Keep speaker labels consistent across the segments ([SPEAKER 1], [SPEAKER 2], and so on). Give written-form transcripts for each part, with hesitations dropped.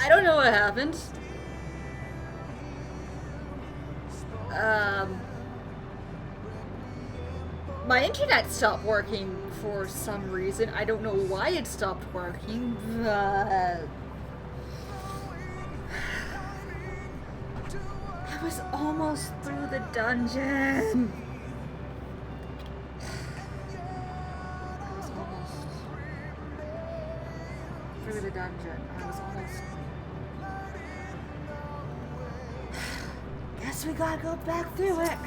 [SPEAKER 1] I don't know what happened. My internet stopped working for some reason. I don't know why it stopped working, but I was almost through the dungeon. I was almost through the dungeon. I was almost. Guess we gotta go back through it.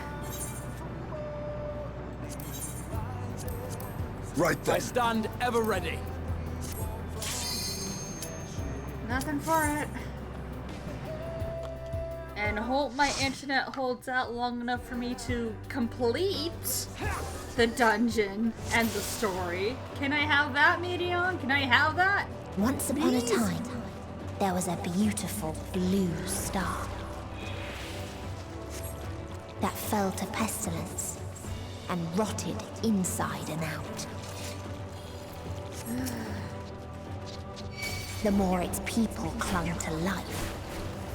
[SPEAKER 2] Right then.
[SPEAKER 3] I stand ever ready.
[SPEAKER 1] Nothing for it. And hope my internet holds out long enough for me to complete the dungeon and the story. Can I have that, Medion? Can I have that?
[SPEAKER 4] Once upon a time, there was a beautiful blue star that fell to pestilence and rotted inside and out. The more its people clung to life,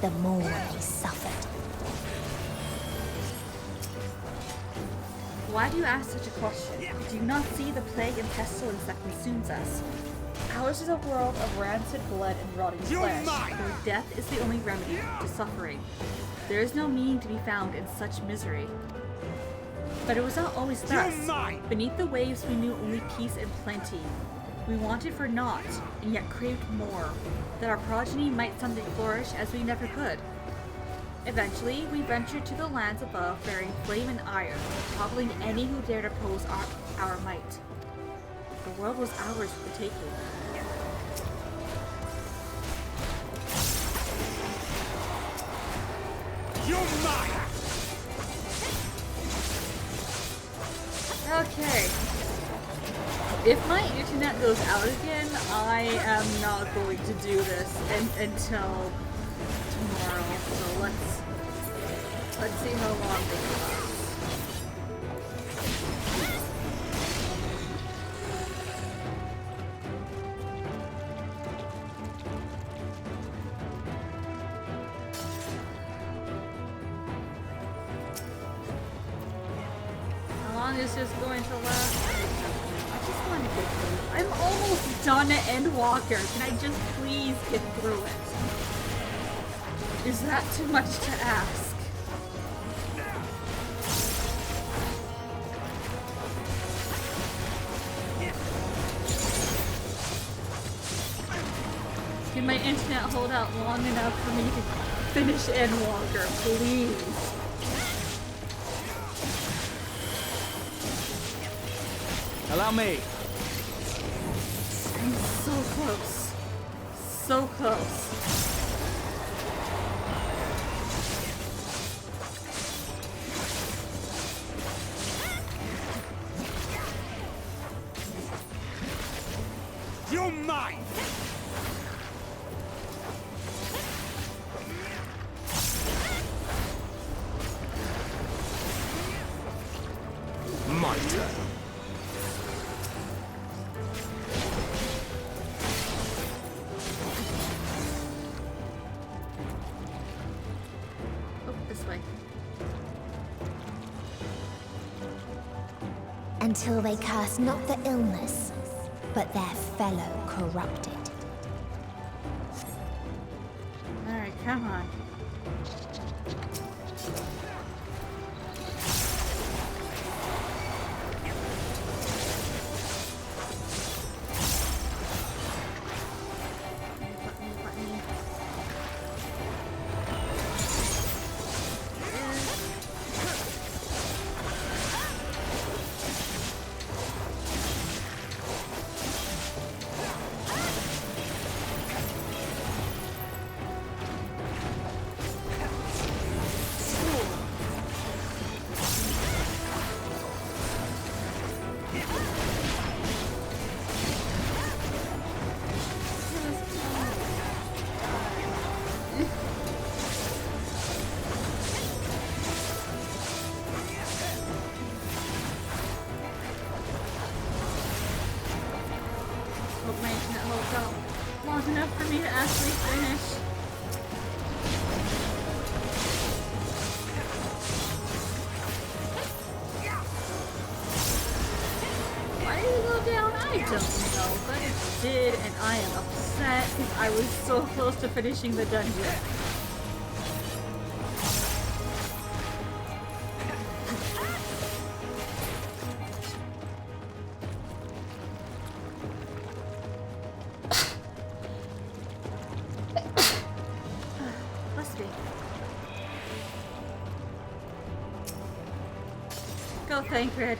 [SPEAKER 4] the more they suffered.
[SPEAKER 1] Why do you ask such a question? Do you not see the plague and pestilence that consumes us? Ours is a world of rancid blood and rotting flesh, where death is the only remedy to suffering. There is no meaning to be found in such misery. But it was not always thus. Beneath the waves we knew only peace and plenty. We wanted for naught, and yet craved more, that our progeny might someday flourish as we never could. Eventually, we ventured to the lands above, bearing flame and iron, toppling any who dared oppose our might. The world was ours for the taking.
[SPEAKER 2] You're mine!
[SPEAKER 1] Okay. If my internet goes out again, I am not going to do this until tomorrow. So let's see how long this lasts. How long is this going to last? I just want to get through it. I'm almost done at Endwalker. Can I just please get through it? Is that too much to ask? Can my internet hold out long enough for me to finish Endwalker, please?
[SPEAKER 3] Allow me.
[SPEAKER 1] I'm so close. So close.
[SPEAKER 2] You're mine! My turn.
[SPEAKER 4] Until they curse not the illness, but their fellow corrupted.
[SPEAKER 1] Alright, come on. Hope my internet holds out long enough for me to actually finish. don't know, but it did, and I am upset because I was so close to finishing the dungeon. Must be. Go, Thancred.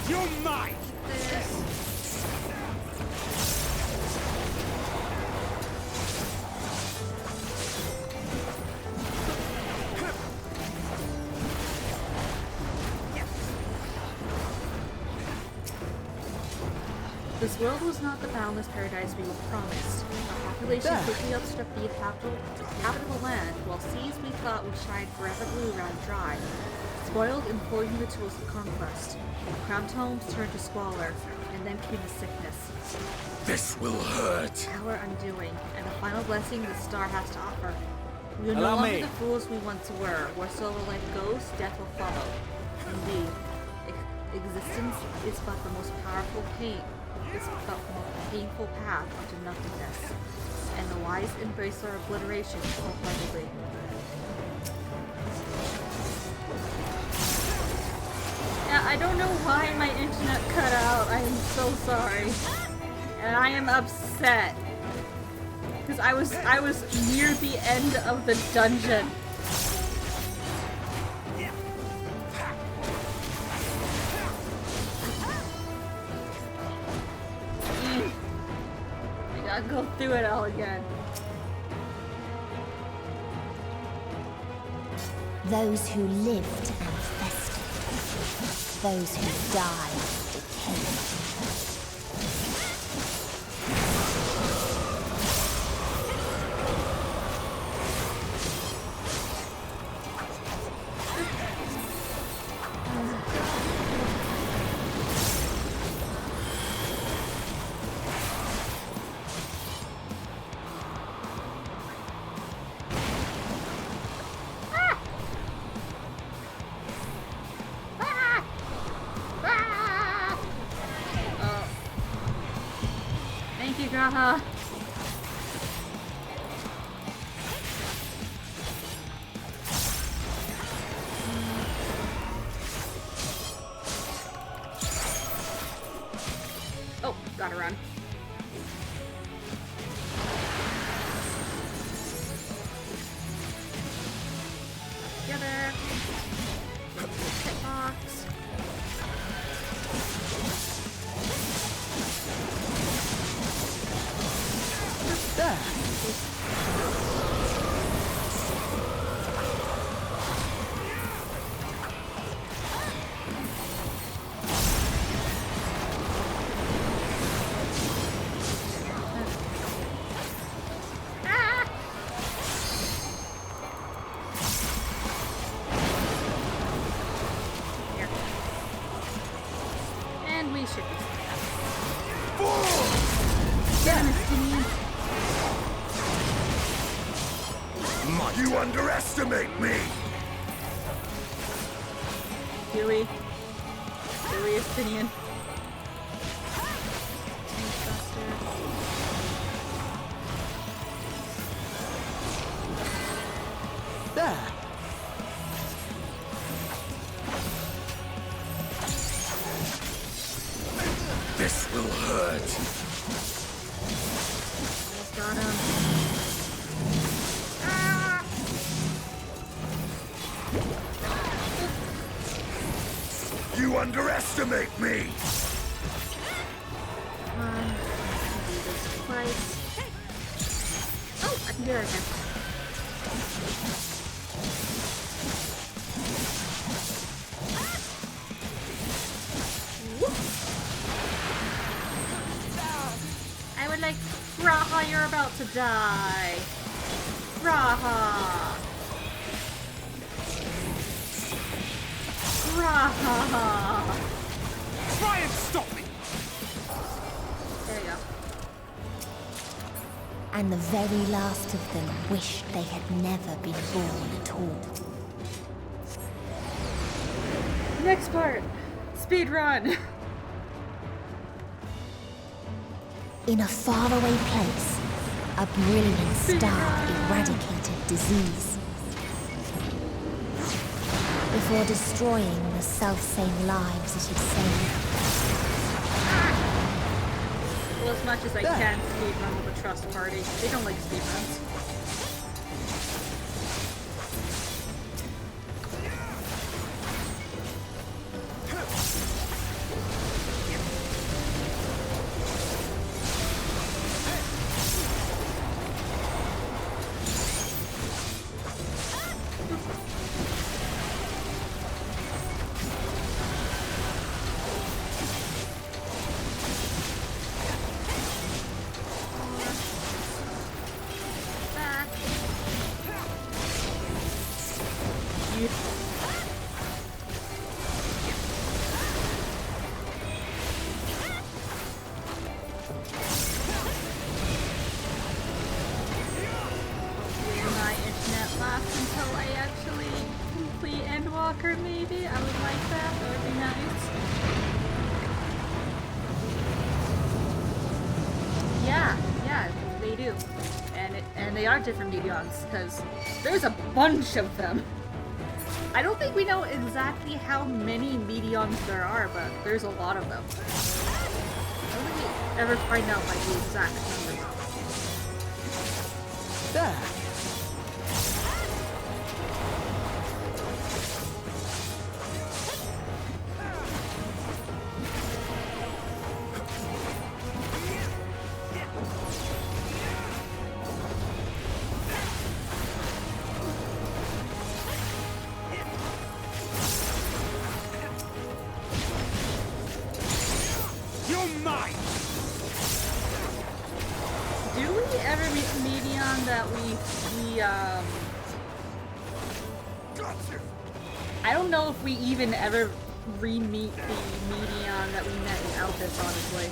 [SPEAKER 2] You're mine!
[SPEAKER 1] This world was not the boundless paradise we were promised. Our population quickly outstripped the habitable land, while seas we thought would shine forever blue ran dry. Spoiled and poisoned the tools of conquest. Cramped homes turned to squalor, and then came the sickness.
[SPEAKER 2] This will hurt.
[SPEAKER 1] Our undoing, and the final blessing the star has to offer. We are no
[SPEAKER 3] Allow
[SPEAKER 1] longer
[SPEAKER 3] me.
[SPEAKER 1] the fools we once were. Where silver life goes, death will follow. Indeed, existence is but the most powerful pain. It's but the most painful path unto nothingness, and the wise embrace our obliteration wholeheartedly. Yeah, I don't know why my internet cut out. I am so sorry, and I am upset because I was near the end of the dungeon. I gotta go through it all again.
[SPEAKER 4] Those who lived and festered. Those who died decayed.
[SPEAKER 1] Thank you, Graha. Oh, gotta run. Together. Hit box.
[SPEAKER 3] There.
[SPEAKER 1] Here. And we should be set. Get him, Estinian.
[SPEAKER 2] You underestimate me!
[SPEAKER 1] Dewey. Dewey, Estinian.
[SPEAKER 3] There.
[SPEAKER 2] This will hurt.
[SPEAKER 1] Almost got him.
[SPEAKER 2] You underestimate me!
[SPEAKER 1] Come on. I can do this twice. Oh, I can do that again. Whoop. I would like... Raha, you're about to die. Raha. Raha.
[SPEAKER 2] Try and stop me!
[SPEAKER 1] There you go.
[SPEAKER 4] And the very last of them wished they had never been born at all.
[SPEAKER 1] Next part! Speed run!
[SPEAKER 4] In a faraway place, a brilliant star eradicated disease. Before destroying the self-same lives it had saved.
[SPEAKER 1] Well, as much as I can speedrun with a trust party. They don't like speedruns. Until I actually complete Endwalker, maybe? I would like that. That would be nice. Yeah, they do. And they are different Meteons, because there's a bunch of them. I don't think we know exactly how many Meteons there are, but there's a lot of them. I don't think we ever find out like the exact numbers.
[SPEAKER 3] There.
[SPEAKER 1] Do we ever meet a Meteon that I don't know if we even ever re-meet the Meteon that we met in Alpis, honestly.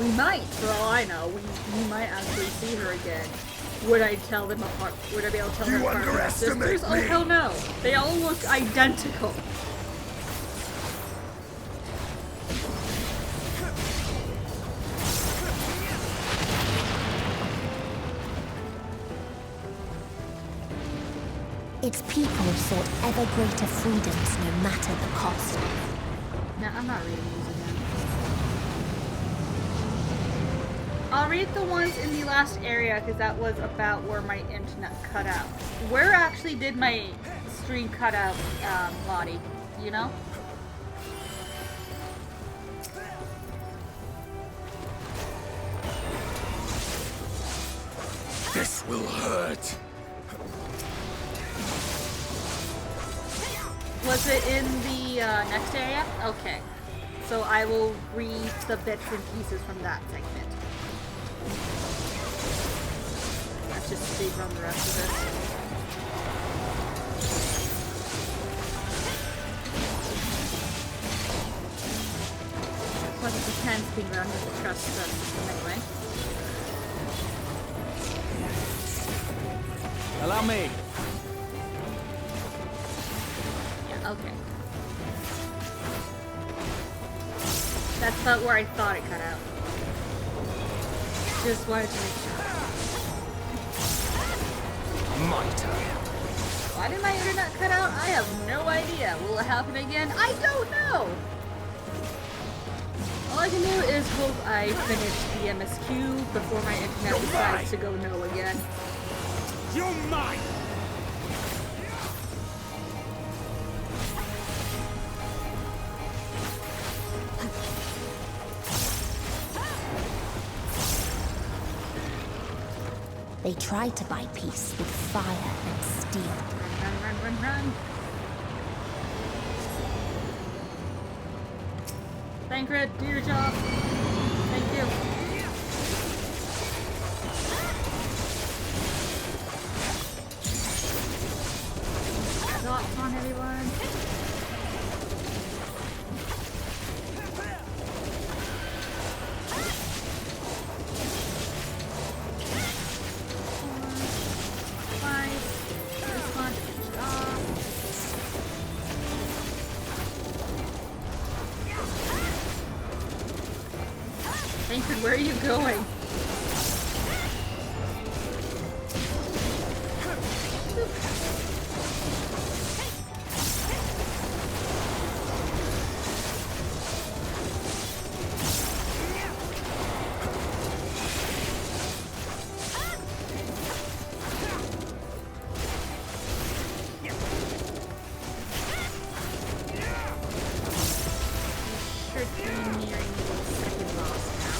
[SPEAKER 1] We might, for all I know. We might actually see her again. Would I tell them apart? Would I be able to tell them apart from their sisters? Oh, hell no. They all look identical.
[SPEAKER 4] Its people sought ever greater freedoms no matter the cost.
[SPEAKER 1] No, I'm not reading these again. I'll read the ones in the last area because that was about where my internet cut out. Where actually did my stream cut out, Lottie? You know?
[SPEAKER 2] This will hurt.
[SPEAKER 1] Was it in the next area? Okay. So I will read the bits and pieces from that segment. Let's just speedrun the rest of this. Plus it's a 10 speedrun with the trust system anyway.
[SPEAKER 3] Allow me.
[SPEAKER 1] Okay. That's about where I thought it cut out. Just wanted to make sure.
[SPEAKER 2] My turn.
[SPEAKER 1] Why did my internet cut out? I have no idea. Will it happen again? I don't know! All I can do is hope I finish the MSQ before my internet decides to go no again.
[SPEAKER 2] You're mine!
[SPEAKER 4] They tried to buy peace with fire and steel.
[SPEAKER 1] Run. Thancred, do your job. Thank you. Thoughts on everyone? Where are you going? Should be nearing the second boss now.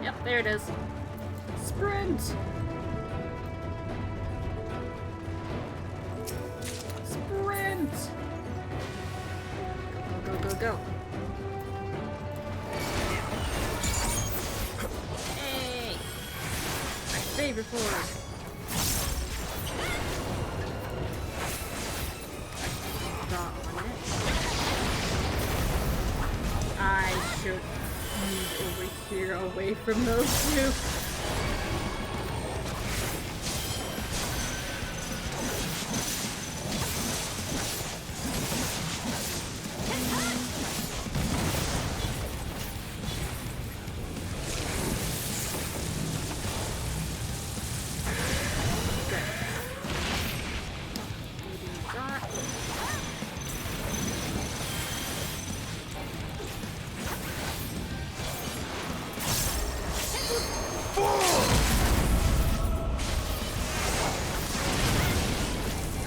[SPEAKER 1] Yep, there it is. Sprint! Sprint! Go, go, go, go. Hey! My favorite forward. Dot on it. I should move over here away from those two.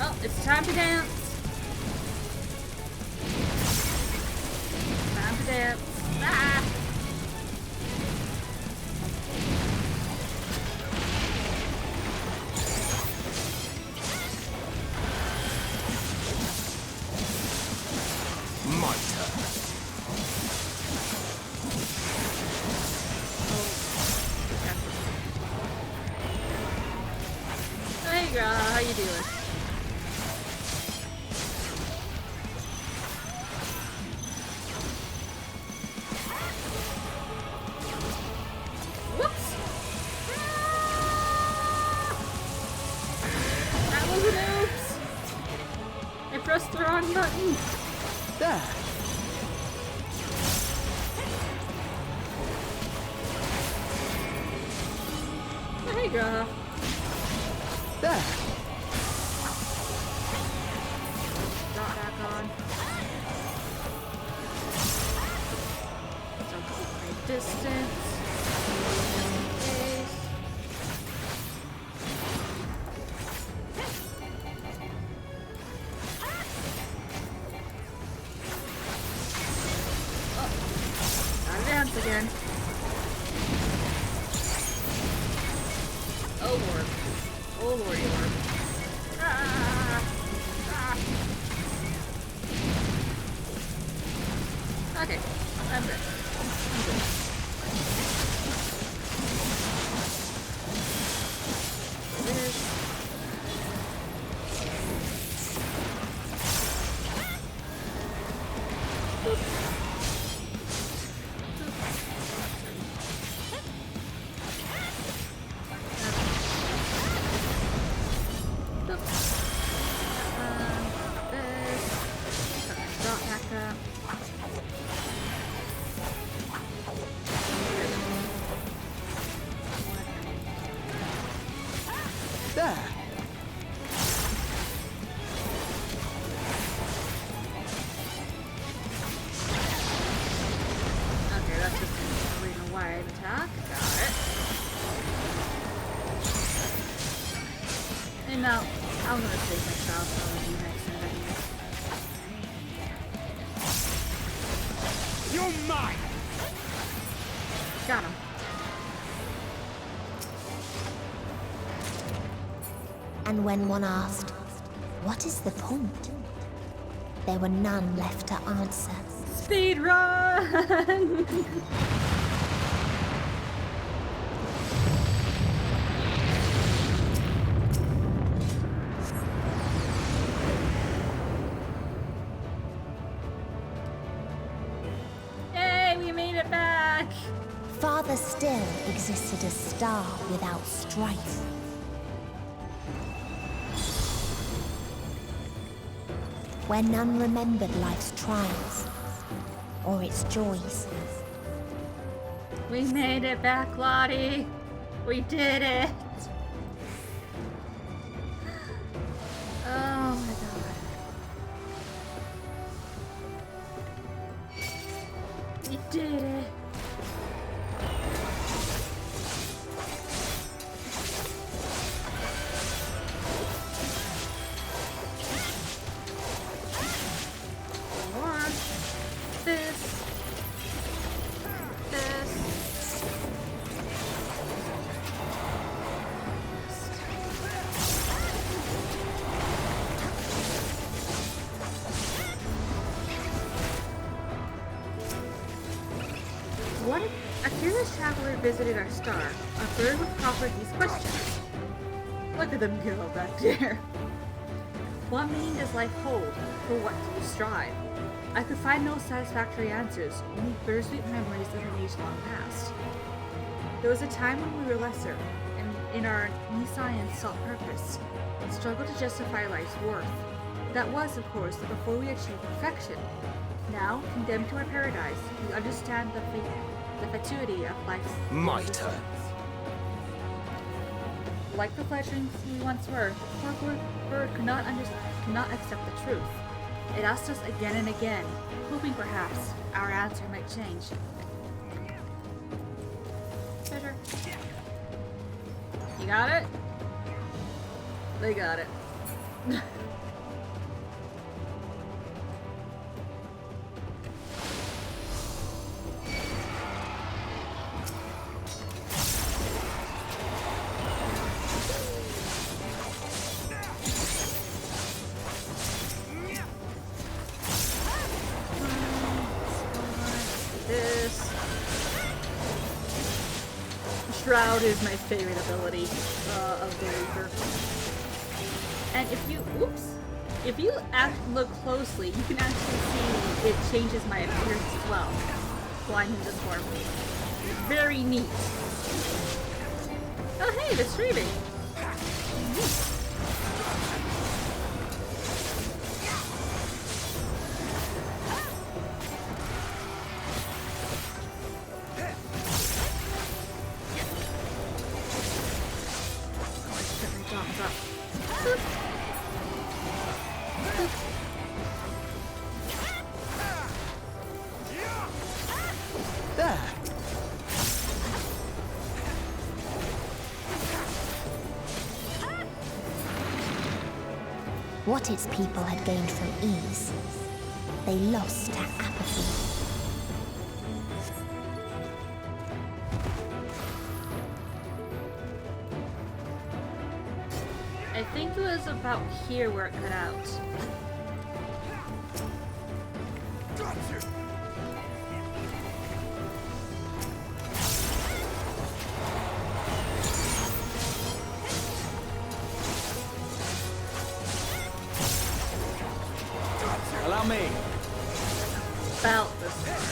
[SPEAKER 1] Oh, it's time to dance. Time to dance. Ah!
[SPEAKER 2] My turn.
[SPEAKER 1] Hey, girl, how you doing? Whoops! Ah! That was an oops! I pressed the wrong button.
[SPEAKER 3] There.
[SPEAKER 1] Hey, girl.
[SPEAKER 3] There.
[SPEAKER 1] Dot back on. So keep my distance. Space. Oh, gotta dance again. Oh lord. Oh lordy lord. Ah! Ah! Okay, I'm good. I'm good. This.
[SPEAKER 3] There.
[SPEAKER 1] Okay, that's just an arena wide attack. Got it. And now, I'm gonna take my style for you next time.
[SPEAKER 2] You're mine!
[SPEAKER 1] Got him.
[SPEAKER 4] And when one asked, what is the point? There were none left to answer.
[SPEAKER 1] Speed run! Yay, we made it back!
[SPEAKER 4] farther still existed a star without strife. Where none remembered life's trials or its joys.
[SPEAKER 1] We made it back, Lottie! We did it! Oh my god. We did it! What if a curious traveler visited our star? A bird would proffer these questions. Look at them go back there. What meaning does life hold? For what do you strive? I could find no satisfactory answers, only bittersweet memories of an age-long past. There was a time when we were lesser, and in our new science sought purpose, struggled to justify life's worth. That was, of course, before we achieved perfection. Now, condemned to our paradise, we understand the fatuity of life's
[SPEAKER 2] Mitre.
[SPEAKER 1] Like the fledglings we once were, the poor bird could not accept the truth. It asked us again and again, hoping perhaps our answer might change. Treasure. You got it? They got it. Shroud is my favorite ability of the Reaper. And if you look closely, you can actually see it changes my appearance as well. Blind Ninja Form. Very neat. Oh hey, they're streaming.
[SPEAKER 4] What its people had gained from ease, they lost to apathy.
[SPEAKER 1] I think it was about here where it cut out.
[SPEAKER 2] Allow me.
[SPEAKER 1] About this part.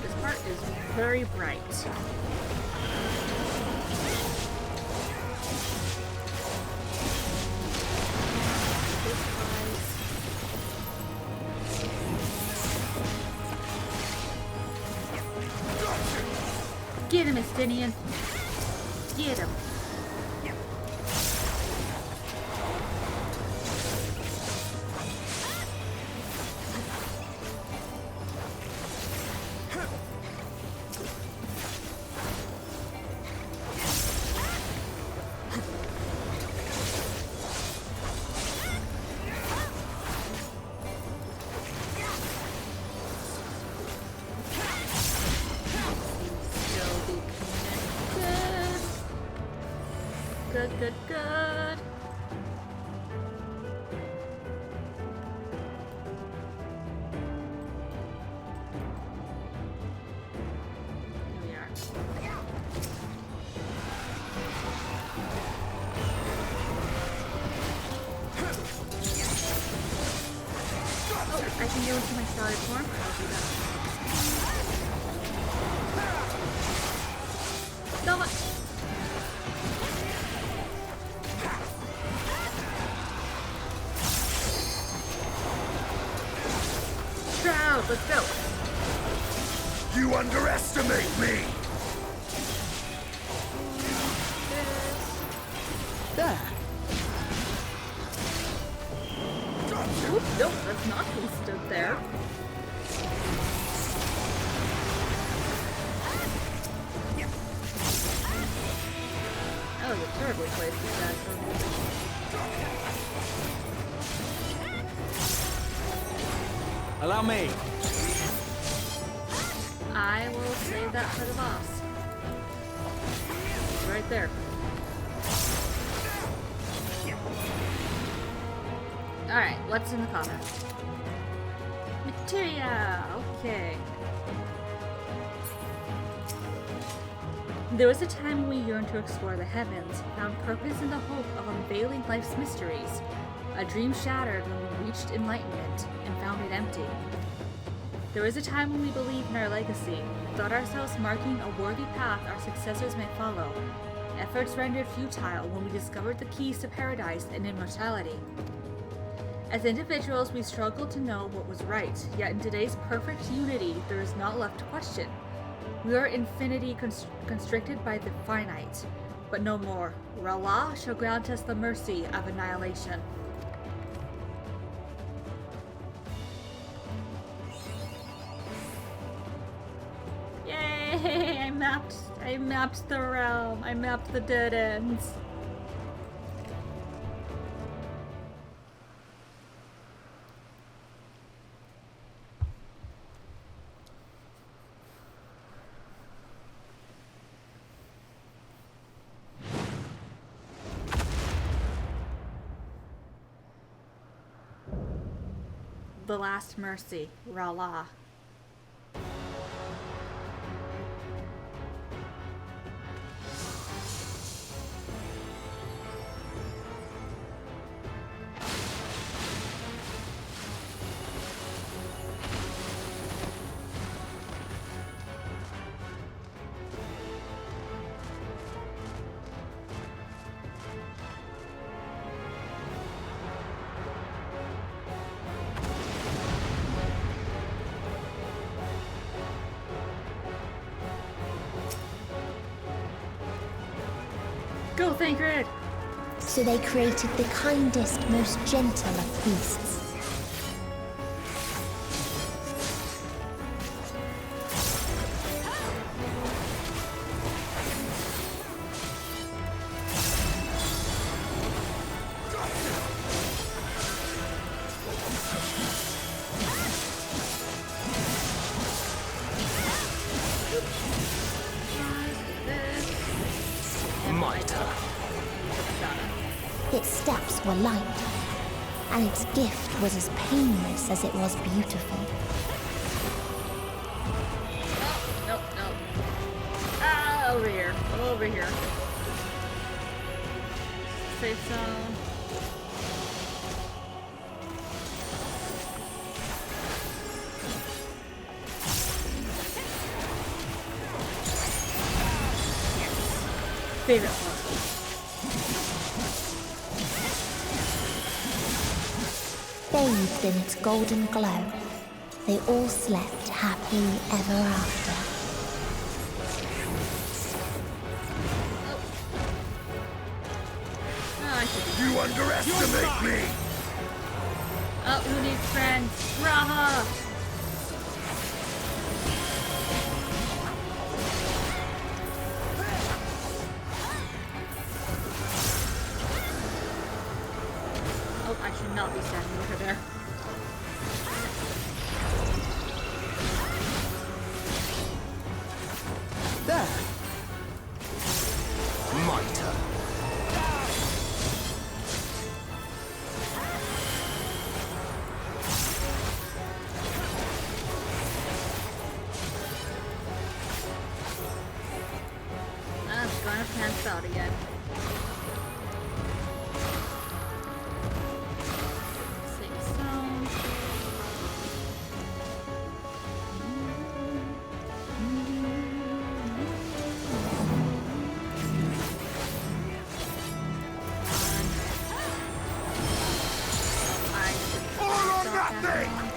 [SPEAKER 1] This part is very bright. Get him, Estinian. Get him. Good. Here we are. Oh, I can go into my solid form. I'll do that. Let's go.
[SPEAKER 2] You underestimate me!
[SPEAKER 3] There.
[SPEAKER 1] Oop, nope, that's not who stood there. That was a terribly placed attack from me.
[SPEAKER 2] Allow me!
[SPEAKER 1] I will save that for the boss. Right there. Alright, what's in the coffer? Materia! Okay. There was a time when we yearned to explore the heavens, found purpose in the hope of unveiling life's mysteries. A dream shattered when we reached enlightenment and found it empty. There was a time when we believed in our legacy, thought ourselves marking a worthy path our successors might follow. Efforts rendered futile when we discovered the keys to paradise and immortality. As individuals, we struggled to know what was right, yet in today's perfect unity, there is not left to question. We are infinity constricted by the finite, but no more. R'Allah shall grant us the mercy of annihilation. Yay! I mapped the realm. I mapped the dead ends. The last mercy, R'Allah. Go, Thancred!
[SPEAKER 4] So they created the kindest, most gentle of beasts. Its steps were light, and its gift was as painless as it was beautiful.
[SPEAKER 1] Nope. Ah, over here. Over here. Safe zone. Favorite one.
[SPEAKER 4] Bathed in its golden glow, they all slept happy ever after.
[SPEAKER 2] You underestimate me!
[SPEAKER 1] Oh, who needs friends? Raha! Oh, I should not be standing over there.
[SPEAKER 3] There.
[SPEAKER 2] My turn.
[SPEAKER 1] I'm gonna pants out again. Safe zone. I should
[SPEAKER 2] All or
[SPEAKER 1] stop that
[SPEAKER 2] nothing!
[SPEAKER 1] one.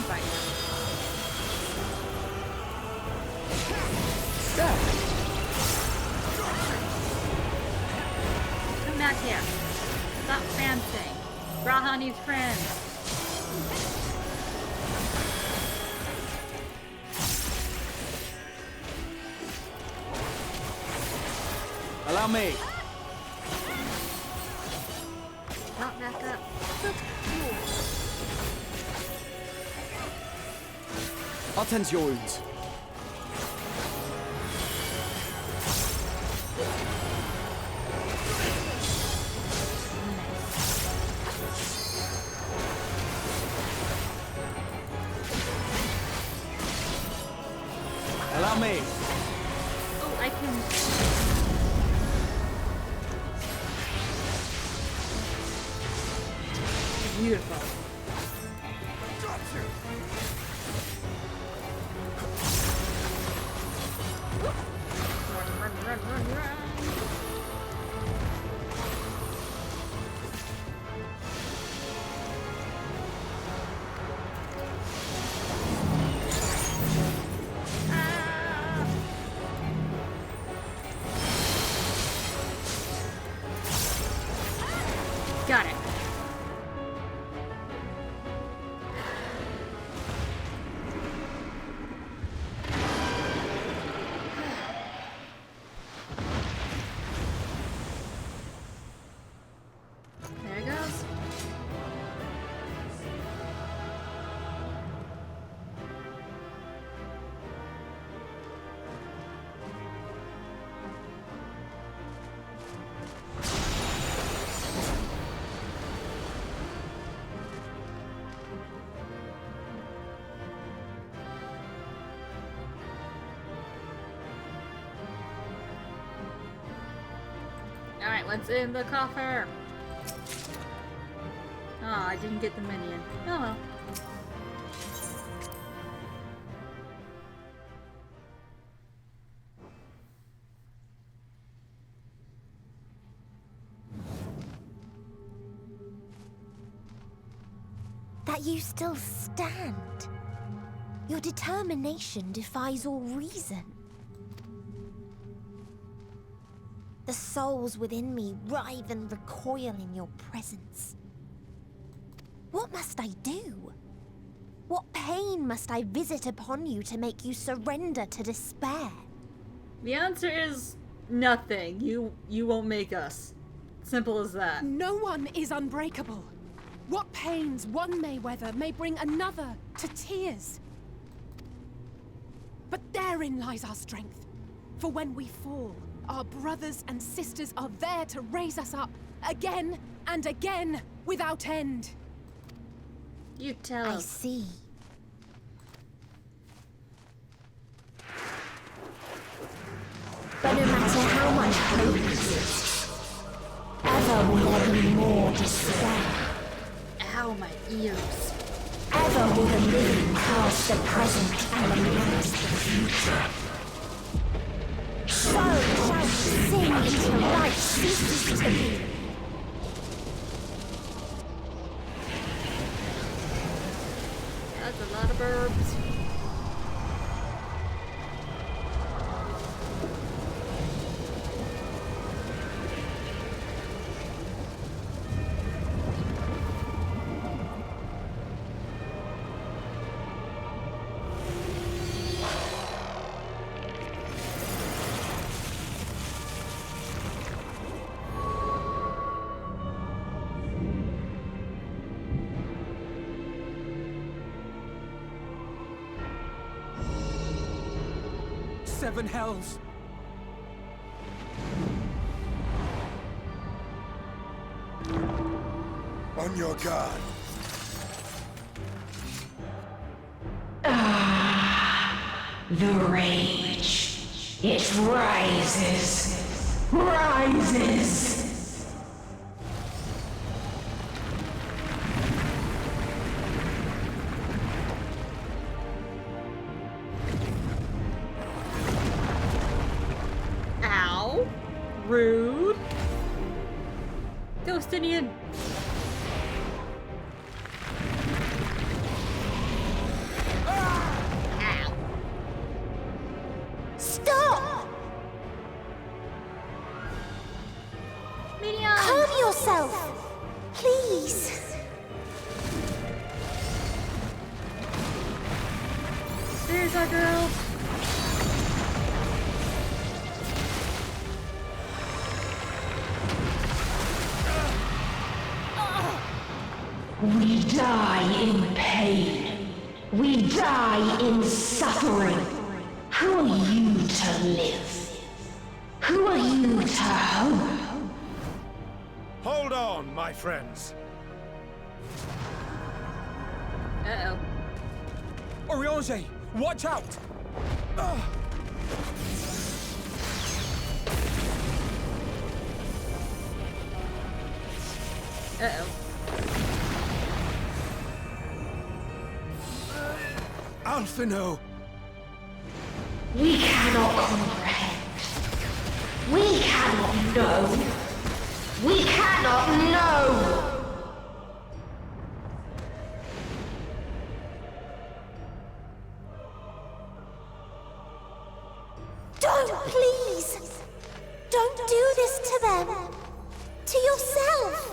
[SPEAKER 1] fight.
[SPEAKER 3] That.
[SPEAKER 1] Come back here. Stop dancing. Raha needs friends.
[SPEAKER 2] Allow me.
[SPEAKER 1] Not back up.
[SPEAKER 2] I'll tend to your wounds. Allow me.
[SPEAKER 1] Oh, I can. Beautiful. Run. Ah. Got it. There it goes. Alright, what's in the coffer? Oh, I didn't get the minion. Oh well.
[SPEAKER 4] That you still stand. Your determination defies all reason. The souls within me writhe and recoil in your presence. What must I do? What pain must I visit upon you to make you surrender to despair?
[SPEAKER 1] The answer is nothing. You won't make us. Simple as that.
[SPEAKER 5] No one is unbreakable. What pains one may weather may bring another to tears. But therein lies our strength. For when we fall, our brothers and sisters are there to raise us up again and again without end.
[SPEAKER 1] You tell
[SPEAKER 4] I
[SPEAKER 1] us.
[SPEAKER 4] see. But no matter how much hope exists, ever will there be more despair.
[SPEAKER 1] Ow, my ears.
[SPEAKER 4] Ever will the living cast the present and lament the future. So shall we sing until life ceases to be.
[SPEAKER 1] That's a lot of burbs.
[SPEAKER 2] Seven hells. On your guard.
[SPEAKER 6] The rage. It rises. Rises.
[SPEAKER 1] Ow. Rude. Ghostinian.
[SPEAKER 4] yourself! Please!
[SPEAKER 1] There's our girl.
[SPEAKER 6] We die in pain. We die in suffering. Who are you to live? Who are you to hope?
[SPEAKER 7] Hold on, my friends.
[SPEAKER 1] Uh-oh.
[SPEAKER 2] Oriange, watch out!
[SPEAKER 1] Uh-oh.
[SPEAKER 2] Alphino!
[SPEAKER 6] We cannot comprehend. We cannot know. We cannot know!
[SPEAKER 4] Don't, please! Don't do this to them! To yourself!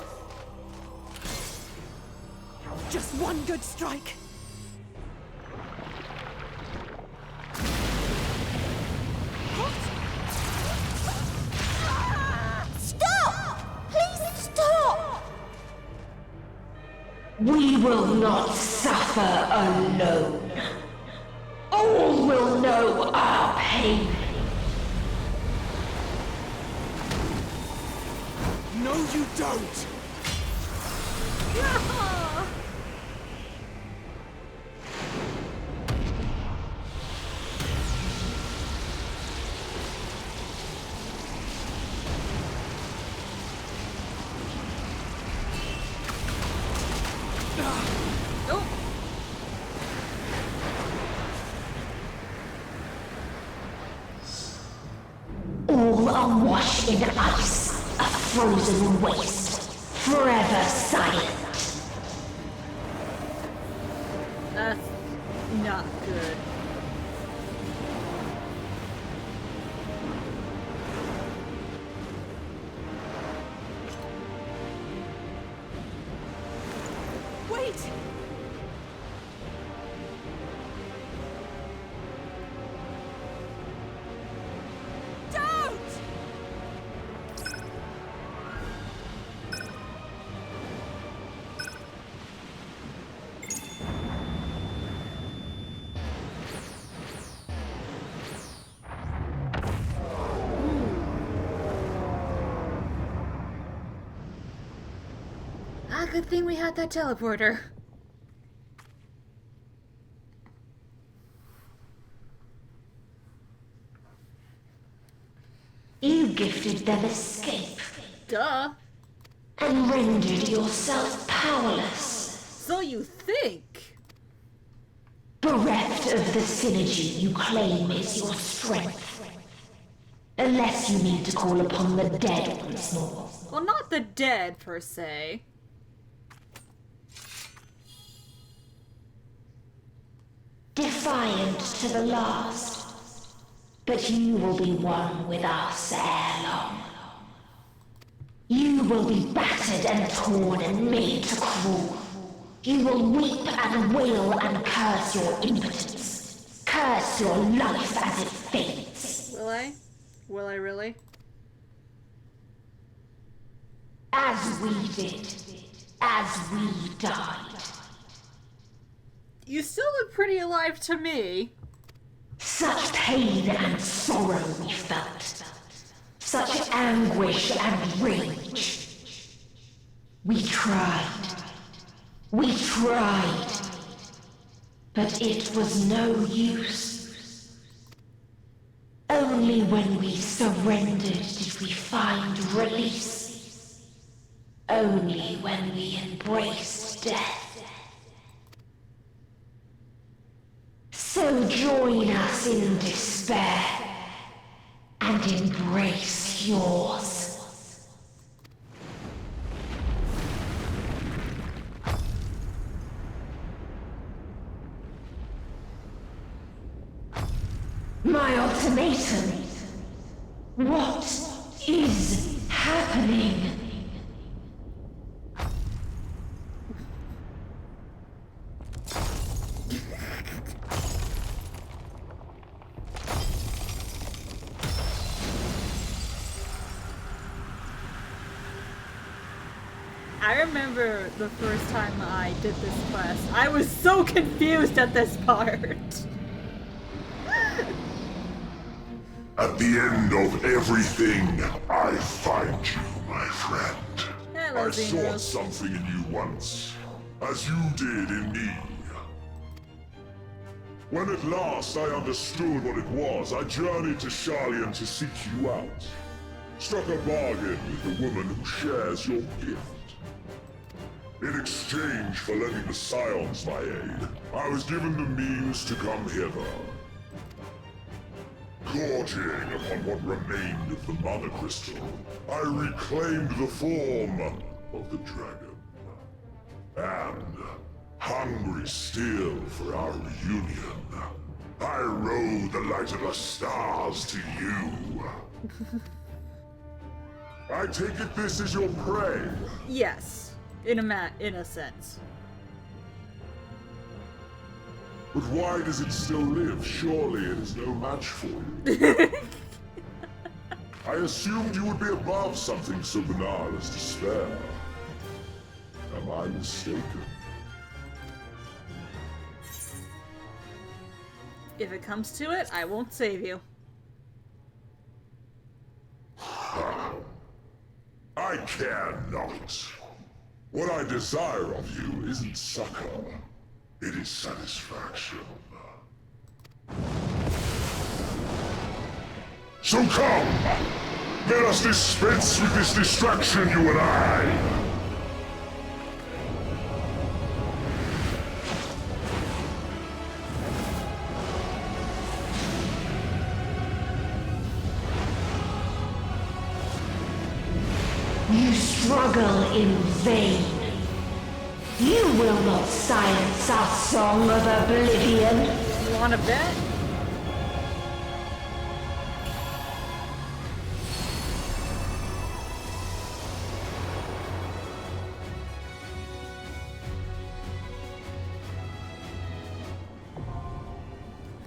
[SPEAKER 5] Just one good strike.
[SPEAKER 4] Stop! Please stop!
[SPEAKER 6] We will not suffer alone. All will know our pain.
[SPEAKER 2] No, you don't!
[SPEAKER 1] Oh.
[SPEAKER 6] All are washed in ice, a frozen waste, forever silent.
[SPEAKER 1] That's not good.
[SPEAKER 5] Wait! Don't!
[SPEAKER 1] Ah, good thing we had that teleporter.
[SPEAKER 6] You gifted them escape
[SPEAKER 1] Duh.
[SPEAKER 6] and rendered yourself powerless.
[SPEAKER 1] So you think?
[SPEAKER 6] Bereft of the synergy you claim is your strength. Unless you need to call upon the dead once more.
[SPEAKER 1] Well, not the dead, per se.
[SPEAKER 6] Defiant to the last. But you will be one with us ere long. You will be battered and torn and made to crawl. You will weep and wail and curse your impotence. Curse your life as it fades.
[SPEAKER 1] Will I? Will I really?
[SPEAKER 6] As we did. As we died.
[SPEAKER 1] You still look pretty alive to me.
[SPEAKER 6] Such pain and sorrow we felt. Such anguish and rage. We tried. We tried. But it was no use. Only when we surrendered did we find release. Only when we embraced death. So join us in despair and embrace yours. My ultimatum. What is happening?
[SPEAKER 1] I remember the first time I did this quest. I was so confused at this part.
[SPEAKER 8] At the end of everything, I find you, my friend.
[SPEAKER 1] Hello,
[SPEAKER 8] I sought
[SPEAKER 1] Xenos.
[SPEAKER 8] something in you once, as you did in me. When at last I understood what it was, I journeyed to Sharlayan to seek you out. Struck a bargain with the woman who shares your gift. In exchange for lending the Scions my aid, I was given the means to come hither. Gorging upon what remained of the Mother Crystal, I reclaimed the form of the dragon. And, hungry still for our reunion, I rode the light of the stars to you. I take it this is your prey.
[SPEAKER 1] Yes, in a sense.
[SPEAKER 8] But why does it still live? Surely it is no match for you. I assumed you would be above something so banal as despair. Am I mistaken?
[SPEAKER 1] If it comes to it, I won't save you.
[SPEAKER 8] I care not. What I desire of you isn't succor. It is satisfaction. So come! Let us dispense with this distraction, you and I!
[SPEAKER 6] You struggle in vain. You will not silence our song of oblivion.
[SPEAKER 1] You wanna bet?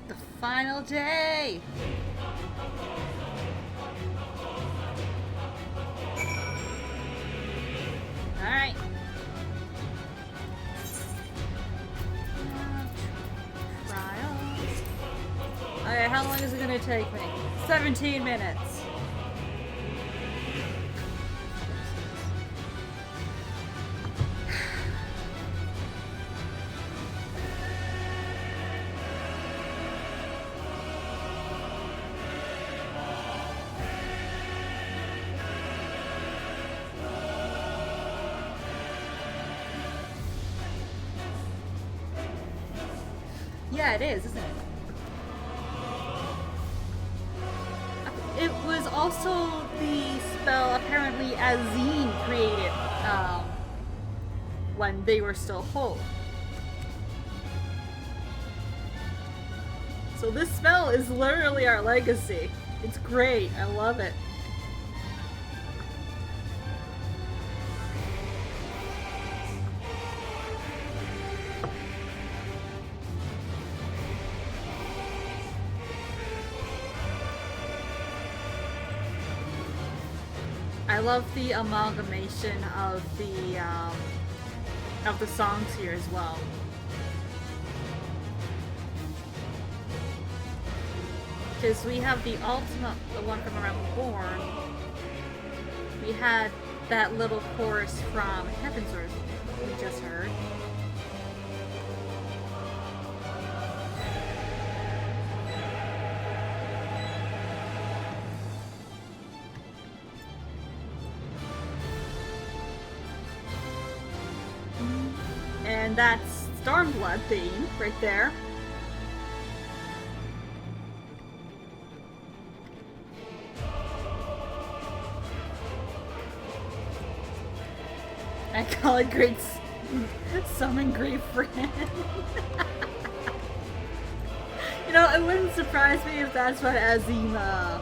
[SPEAKER 1] The final day! Alright. Trials. Okay, how long is it gonna take me? 17 minutes. Yeah, it is, isn't it? It was also the spell apparently Azine created when they were still whole. So this spell is literally our legacy. It's great. I love it. I love the amalgamation of the songs here as well. Because we have the ultimate, the one from Around the Born. We had that little chorus from Heaven's Earth we just heard. And that's Stormblood theme right there. I call it great summon great friend. You know, it wouldn't surprise me if that's what Azima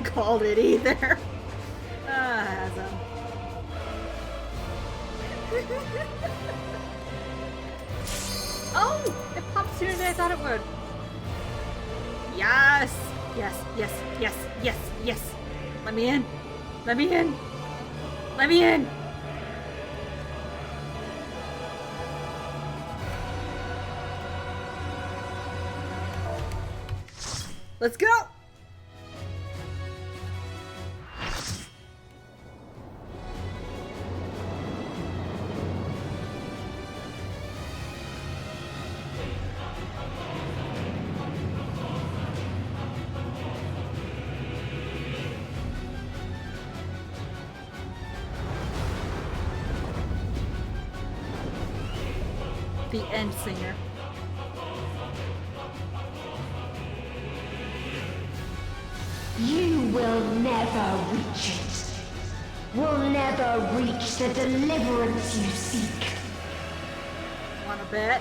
[SPEAKER 1] called it either. Azim. Oh! It popped sooner than I thought it would. Yes! Yes, yes, yes, yes, yes. Let me in. Let me in. Let me in. Let's go! The end singer.
[SPEAKER 6] You will never reach it. Will never reach the deliverance you seek.
[SPEAKER 1] Wanna bet?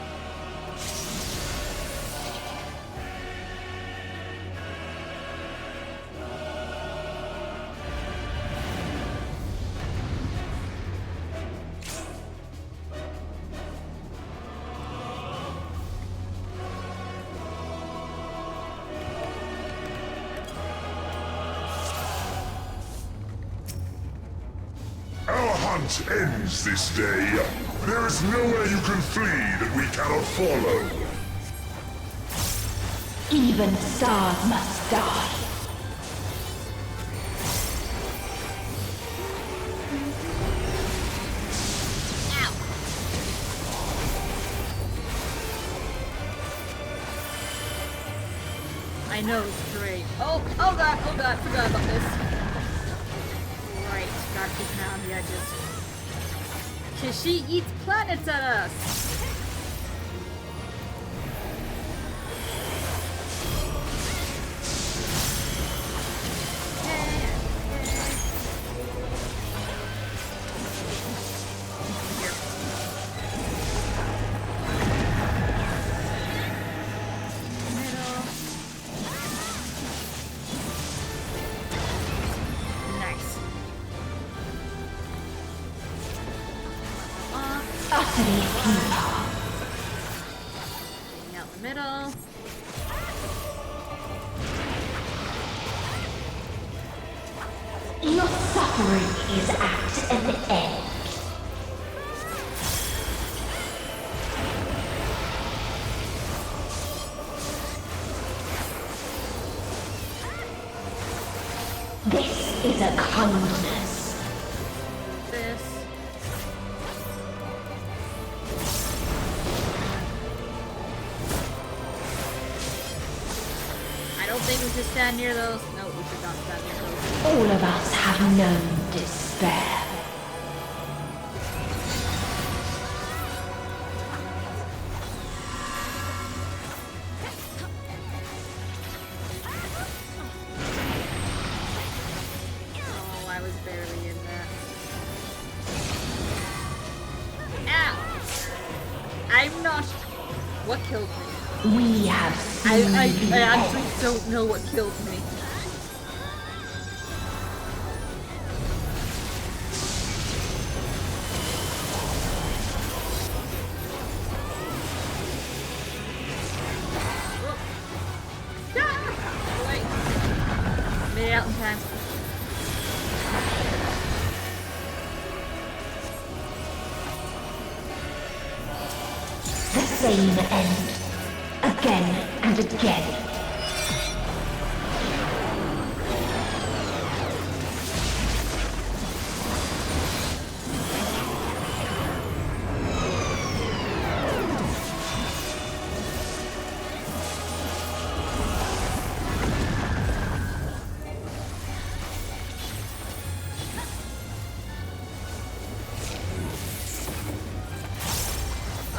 [SPEAKER 8] Our hunt ends this day. There is nowhere you can flee that we cannot follow.
[SPEAKER 6] Even stars must die.
[SPEAKER 1] I know, it's great. Oh god, forgot about this. Right, gotta keep an eye on the edges. Cause she eats planets at us!
[SPEAKER 6] Utterly futile.
[SPEAKER 1] Out the middle.
[SPEAKER 6] Your suffering is at an end. This is a kindness.
[SPEAKER 1] This. I don't think we should stand near those. No, we should not stand near those.
[SPEAKER 6] All of us have known despair.
[SPEAKER 1] Oh, I was barely in that. Ow! I'm not. What killed me?
[SPEAKER 6] We have seen
[SPEAKER 1] I
[SPEAKER 6] the
[SPEAKER 1] actually
[SPEAKER 6] end.
[SPEAKER 1] don't know what killed me. Wait. Made it out in time.
[SPEAKER 6] The same end. Again and again.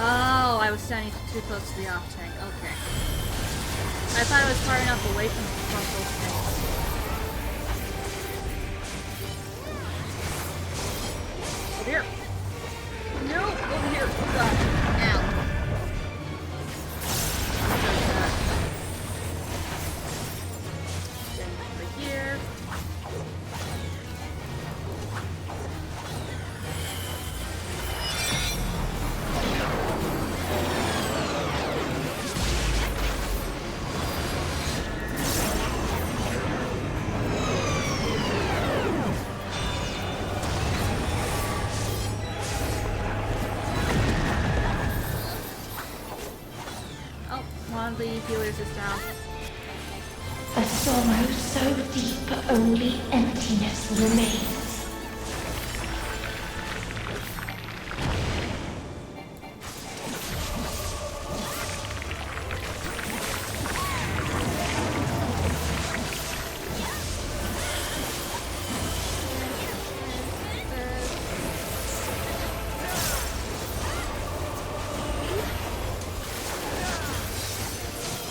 [SPEAKER 1] Oh, I was standing too close to the off tank. Okay. I thought I was far enough away from those tanks. Over here. No, over here. Oh god. Ow. Then over here. Oh, one of the healers is down.
[SPEAKER 6] A sorrow so deep only emptiness remains.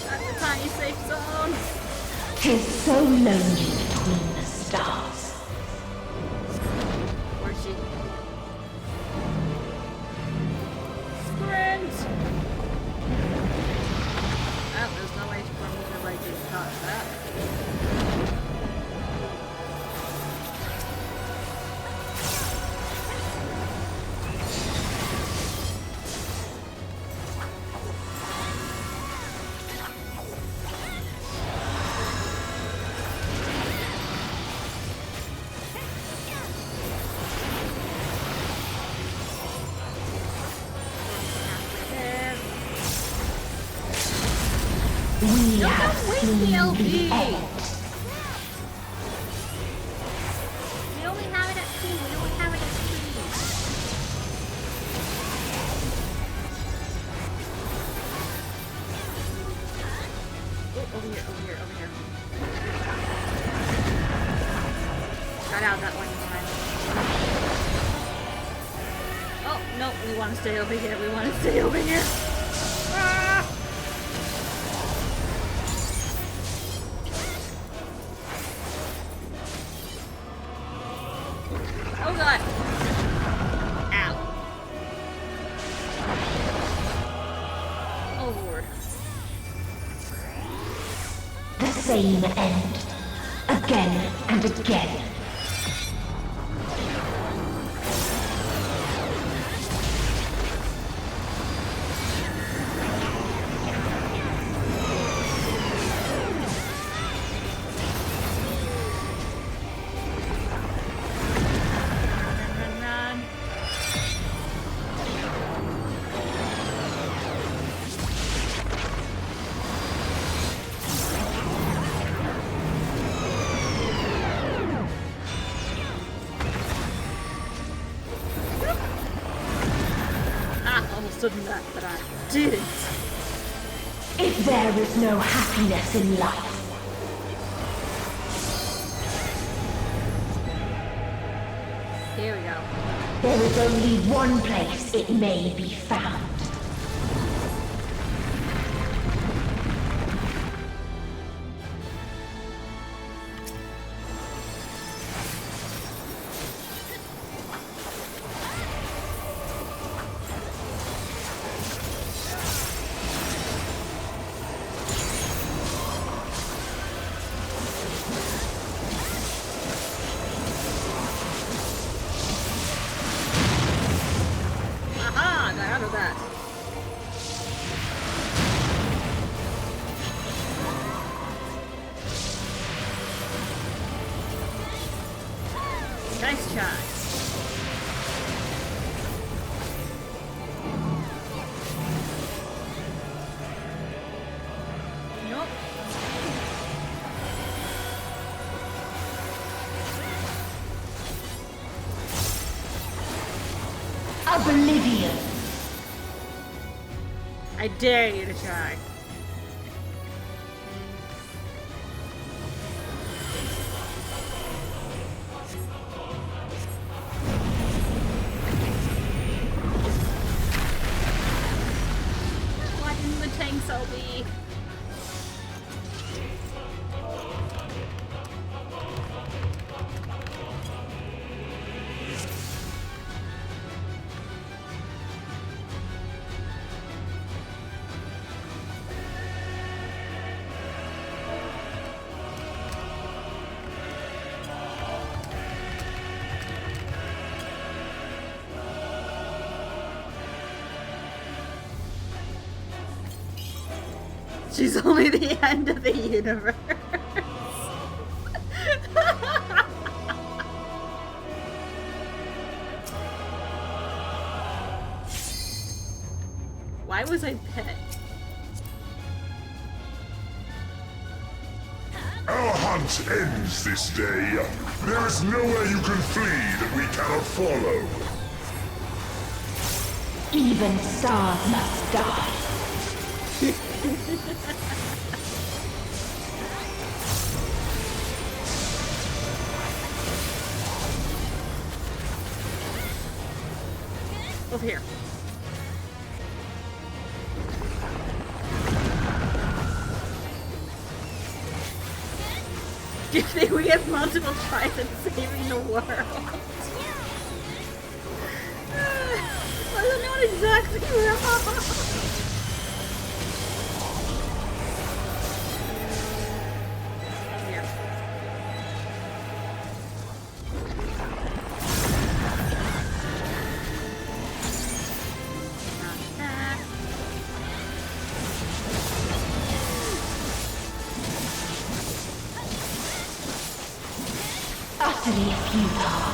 [SPEAKER 1] That's a tiny safe zone.
[SPEAKER 6] 'Tis so lonely between the stars.
[SPEAKER 1] Where's she? Sprint! Oh, there's no way for me to like just dodge that.
[SPEAKER 6] We
[SPEAKER 1] No,
[SPEAKER 6] have
[SPEAKER 1] don't waste
[SPEAKER 6] seen
[SPEAKER 1] the LB.
[SPEAKER 6] the end.
[SPEAKER 1] We only have it at 2. We only have it at 3. Oh, over here, over here, over here. Got out that one time. Oh, no, we want to stay over here. We want to stay over here. Ah! Oh god! Ow. Oh lord.
[SPEAKER 6] The same end. Again and again.
[SPEAKER 1] Run, run, run. Ah, almost done that, but I didn't.
[SPEAKER 6] If there is no happiness in life,
[SPEAKER 1] Here we go.
[SPEAKER 6] there is only one place it may be found.
[SPEAKER 1] Aha! Got out of that. Nice try. Nope.
[SPEAKER 6] Oblivion.
[SPEAKER 1] I dare you to try. Why didn't the tanks all be? She's only the end of the universe. Why was I pet?
[SPEAKER 8] Our hunt ends this day. There is nowhere you can flee that we cannot follow.
[SPEAKER 6] Even stars must die.
[SPEAKER 1] Over here. Do you think we have multiple tries at saving the world? Well, not exactly wrong. Here. Not that.
[SPEAKER 6] Utterly futile.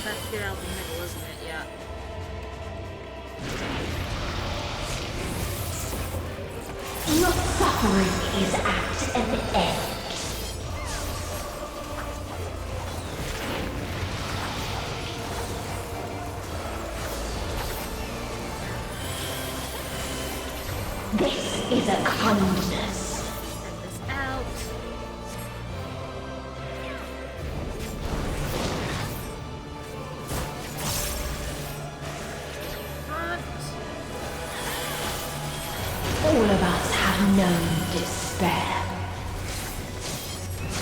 [SPEAKER 1] Let's get out the middle, isn't it? Yeah.
[SPEAKER 6] Your suffering is at an end. This is a kindness.
[SPEAKER 1] Get this out. Front.
[SPEAKER 6] All of us have known despair.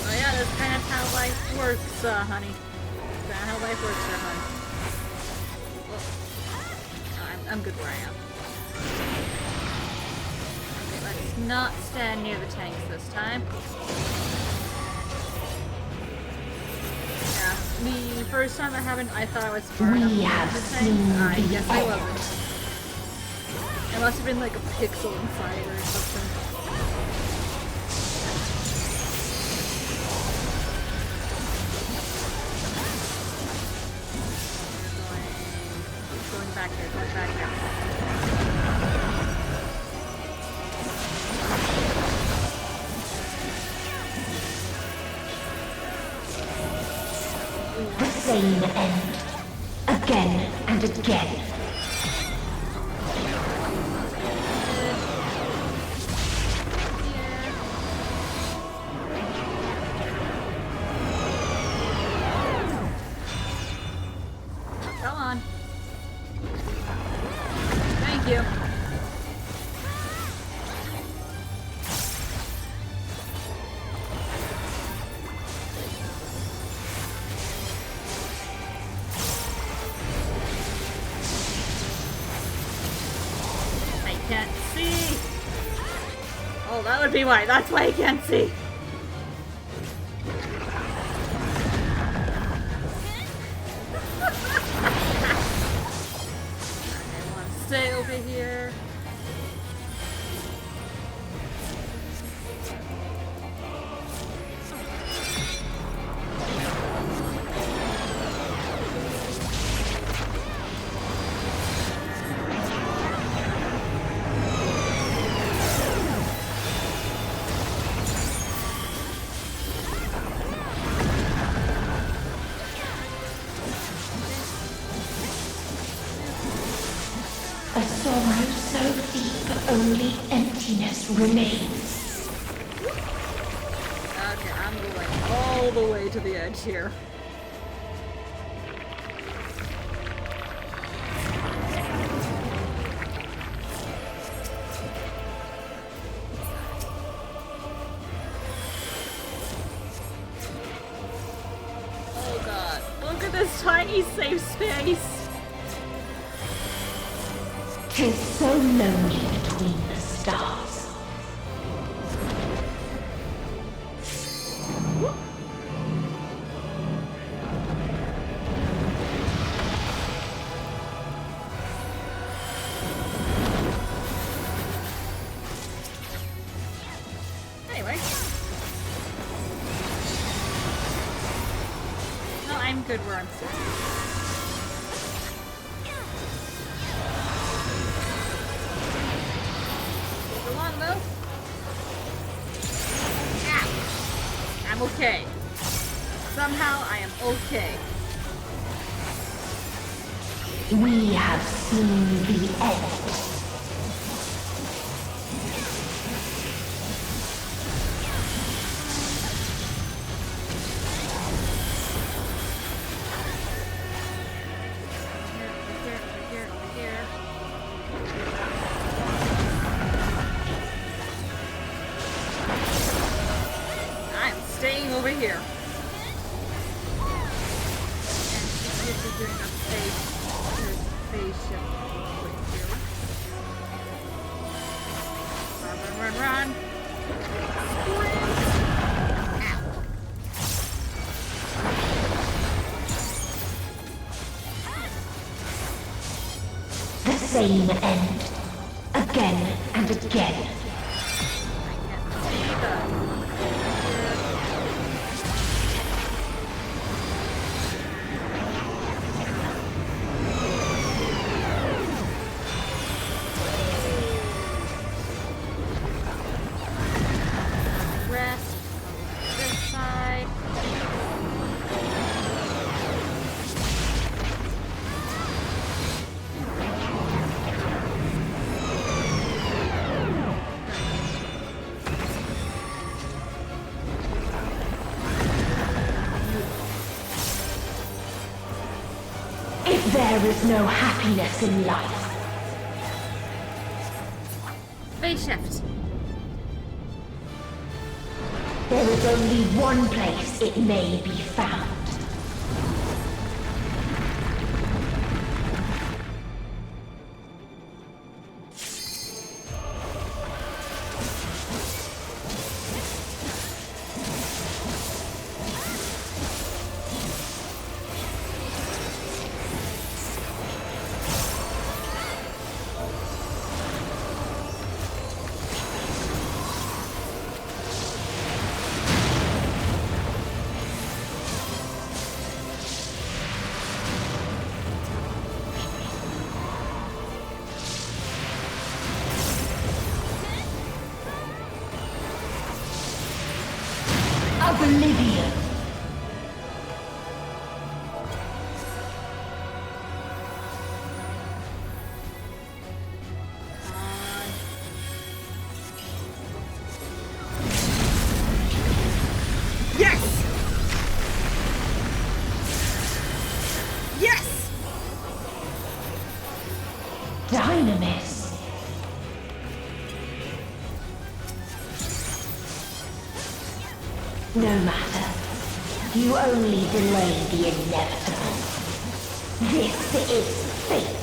[SPEAKER 1] Oh yeah, that's kind of how life works, honey. That's kind of how life works here, hon. Oh, I'm good where I am. Okay, let's not stand near the tanks this time. Yeah, the first time that happened, I thought I was far enough
[SPEAKER 6] We
[SPEAKER 1] away
[SPEAKER 6] have
[SPEAKER 1] from the
[SPEAKER 6] seen
[SPEAKER 1] tanks.
[SPEAKER 6] the
[SPEAKER 1] Guess I
[SPEAKER 6] end.
[SPEAKER 1] wasn't. It must have been like a pixel inside or something. Going back here, going back here.
[SPEAKER 6] The same end. Again and again.
[SPEAKER 1] Come on. Thank you. I can't see. Oh, that would be why. That's why I can't see. I want to stay over here.
[SPEAKER 6] A sorrow so deep only emptiness remains.
[SPEAKER 1] Okay, I'm going all the way to the edge here. Oh god, look at this tiny safe space!
[SPEAKER 6] 'Tis so lonely between the stars.
[SPEAKER 1] Anyway. No, I'm good where I'm sitting. Go on, though. I'm okay. Somehow I am okay.
[SPEAKER 6] We have seen the end.
[SPEAKER 1] Over here. I'm staying over here. And she's doing a phase shift. Run.
[SPEAKER 6] The same end. Again and again.
[SPEAKER 1] Rest. This side.
[SPEAKER 6] If there is no happiness in life,
[SPEAKER 1] Phase shift.
[SPEAKER 6] there is only one place it may be found. Oblivion.
[SPEAKER 1] Yes! Yes!
[SPEAKER 6] Dynamis. No matter. You only delay the inevitable. This is fate.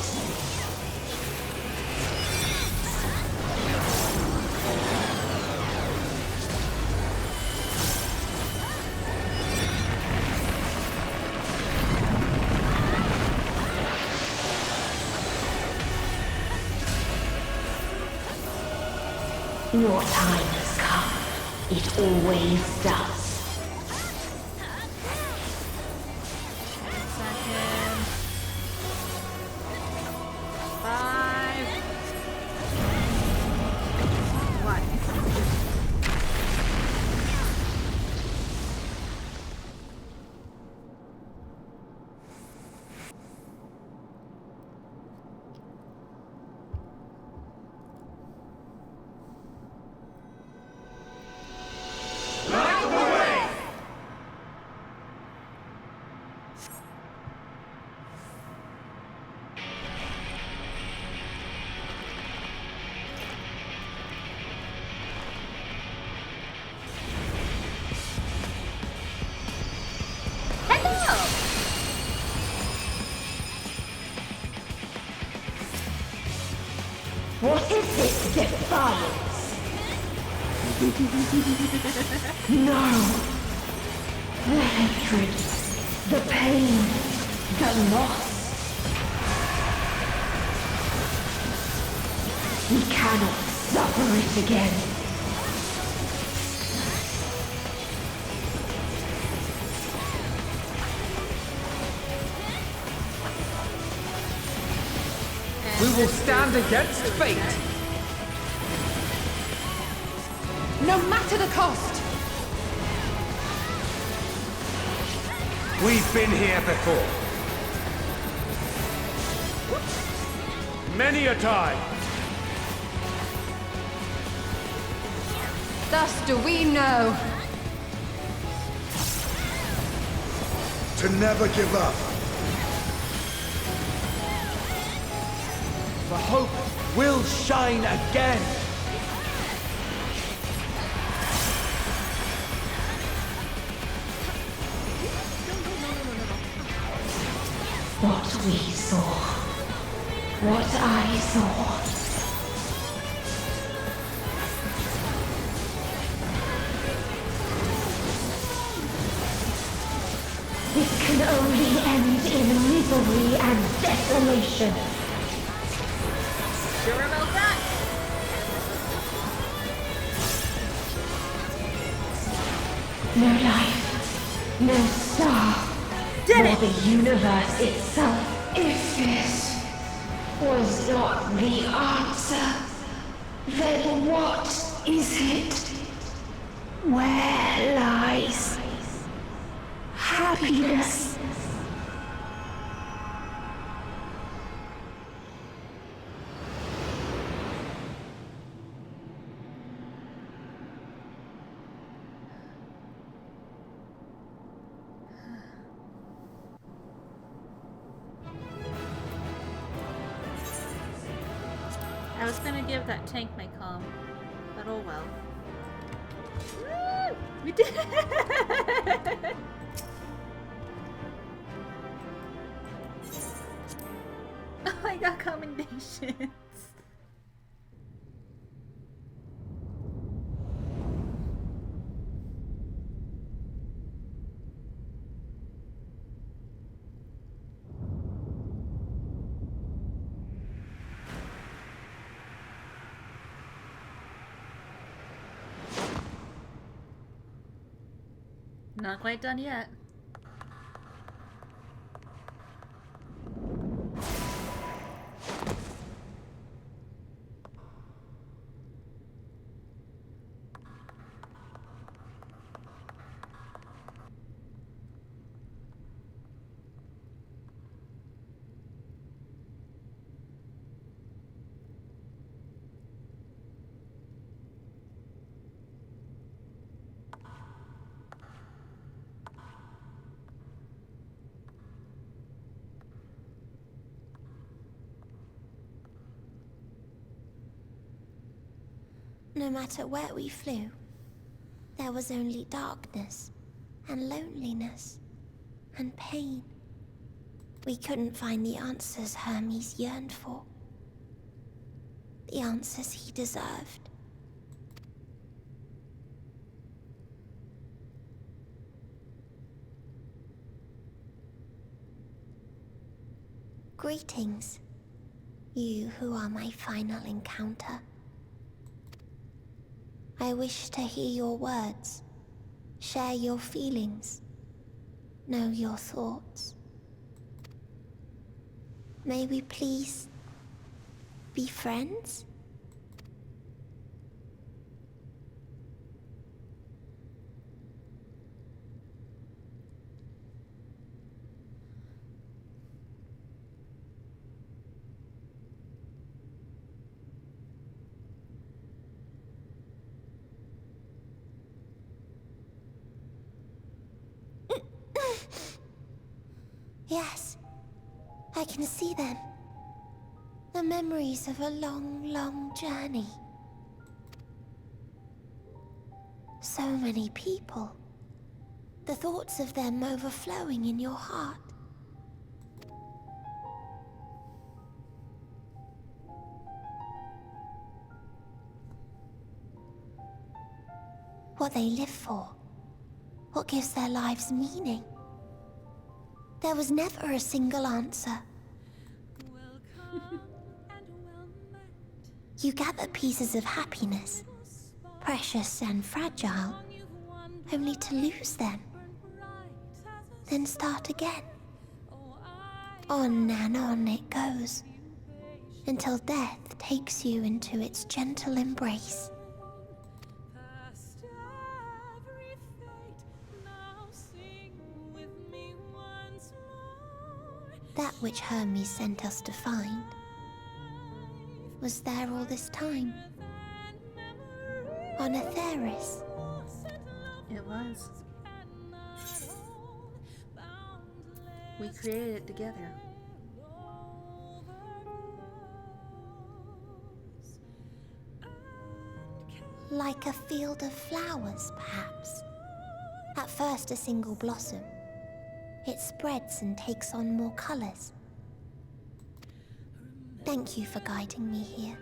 [SPEAKER 6] Your time has come. It always does.
[SPEAKER 1] Second. 5. 1.
[SPEAKER 6] What is this defiance? No! The hatred, the pain, the loss. We cannot suffer it again.
[SPEAKER 2] We will stand against fate.
[SPEAKER 5] No matter the cost!
[SPEAKER 2] We've been here before.
[SPEAKER 7] Many a time.
[SPEAKER 9] Thus do we know.
[SPEAKER 8] To never give up.
[SPEAKER 3] The hope will shine again.
[SPEAKER 6] What we saw. What I saw. This can only end in misery and desolation.
[SPEAKER 1] Sure about that?
[SPEAKER 6] No life, no star,
[SPEAKER 1] Did
[SPEAKER 6] nor
[SPEAKER 1] it!
[SPEAKER 6] the universe itself. If this was not the answer, then what is it? Where lies happiness?
[SPEAKER 1] I was gonna give that tank my comm, but oh well. Woo! We did it! Oh, I got commendations. Not quite done yet.
[SPEAKER 4] No matter where we flew, there was only darkness and loneliness and pain. We couldn't find the answers Hermes yearned for. The answers he deserved. Greetings, you who are my final encounter. I wish to hear your words, share your feelings, know your thoughts. May we please be friends? Yes, I can see them. The memories of a long, long journey. So many people. The thoughts of them overflowing in your heart. What they live for. What gives their lives meaning. There was never a single answer. You gather pieces of happiness, precious and fragile, only to lose them. Then start again. On and on it goes, until death takes you into its gentle embrace. which Hermes sent us to find, was there all this time. On Atheris.
[SPEAKER 1] It was. We created it together.
[SPEAKER 4] Like a field of flowers, perhaps. At first a single blossom. It spreads and takes on more colors. Thank you for guiding me here.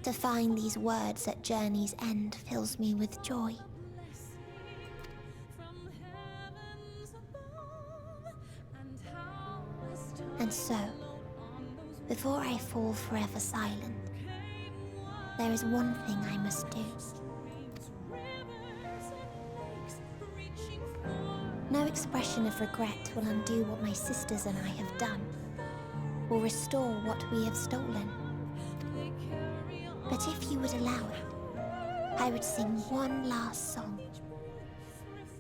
[SPEAKER 4] To find these words at journey's end fills me with joy. And so, before I fall forever silent, there is one thing I must do. No expression of regret will undo what my sisters and I have done, or restore what we have stolen. But if you would allow it, I would sing one last song.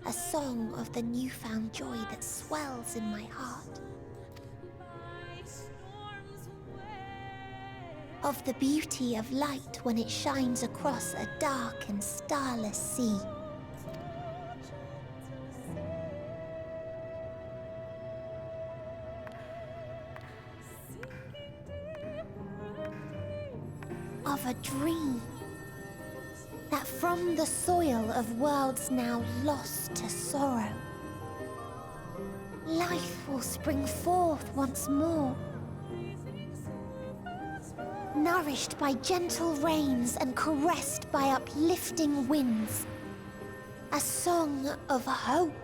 [SPEAKER 4] A song of the newfound joy that swells in my heart. Of the beauty of light when it shines across a dark and starless sea. Of a dream that from the soil of worlds now lost to sorrow, life will spring forth once more, nourished by gentle rains and caressed by uplifting winds. A song of hope.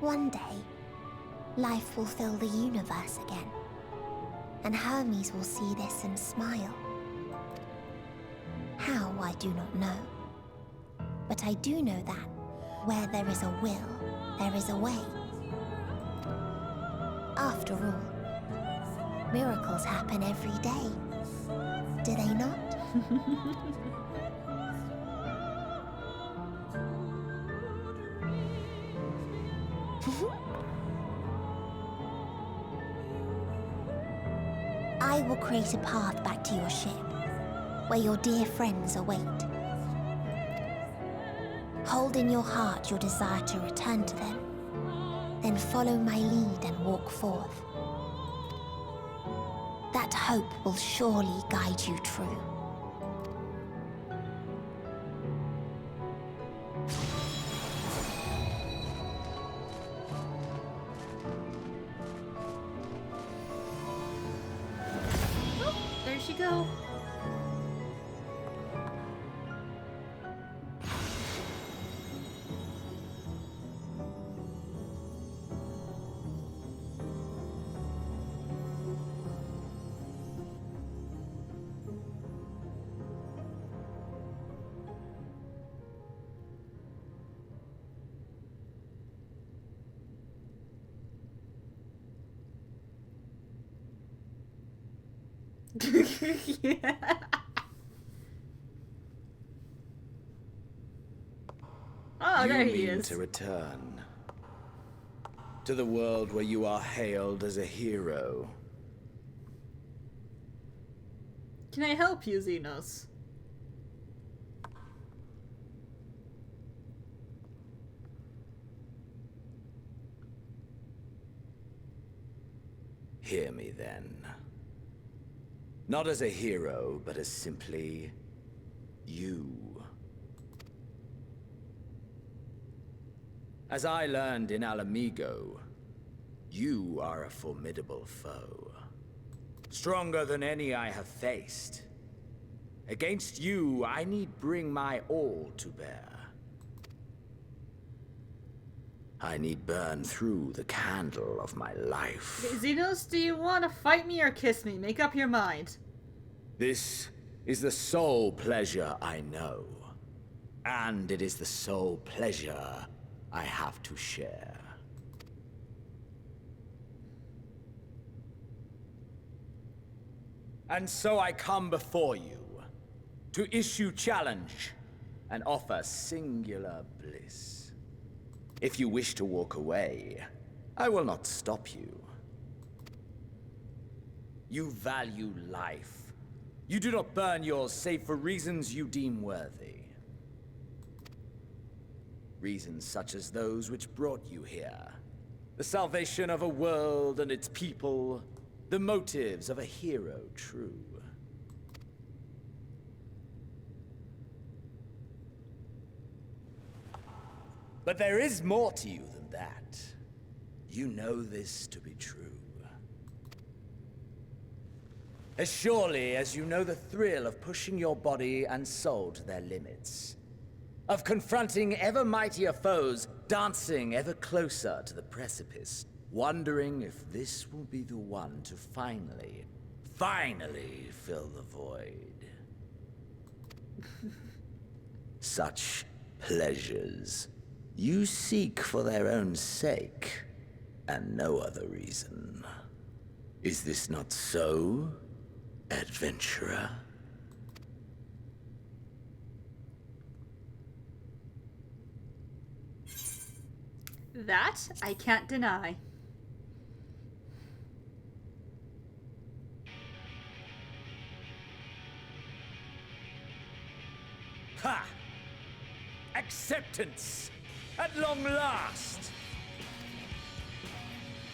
[SPEAKER 4] One day, life will fill the universe again, and Hermes will see this and smile. How, I do not know. But I do know that, where there is a will, there is a way. After all, miracles happen every day. Do they not? I will create a path back to your ship, where your dear friends await. Hold in your heart your desire to return to them, then follow my lead and walk forth. That hope will surely guide you true.
[SPEAKER 1] There she go. Yeah. Oh, there he is.
[SPEAKER 3] To return to the world where you are hailed as a hero.
[SPEAKER 1] Can I help you, Xenos?
[SPEAKER 3] Hear me then. Not as a hero, but as simply you. As I learned in Alamigo, You are a formidable foe. Stronger than any I have faced. Against you, I need bring my all to bear. I need burn through the candle of my life.
[SPEAKER 1] Xenos, do you want to fight me or kiss me? Make up your mind.
[SPEAKER 3] This is the sole pleasure I know. And it is the sole pleasure I have to share. And so I come before you, to issue challenge, and offer singular bliss. If you wish to walk away, I will not stop you. You value life. You do not burn yours save for reasons you deem worthy. Reasons such as those which brought you here. The salvation of a world and its people. The motives of a hero true. But there is more to you than that. You know this to be true. As surely as you know the thrill of pushing your body and soul to their limits. Of confronting ever mightier foes, dancing ever closer to the precipice. Wondering if this will be the one to finally fill the void. Such pleasures you seek for their own sake, and no other reason. Is this not so, adventurer?
[SPEAKER 1] That I can't deny.
[SPEAKER 3] Ha! Acceptance! At long last!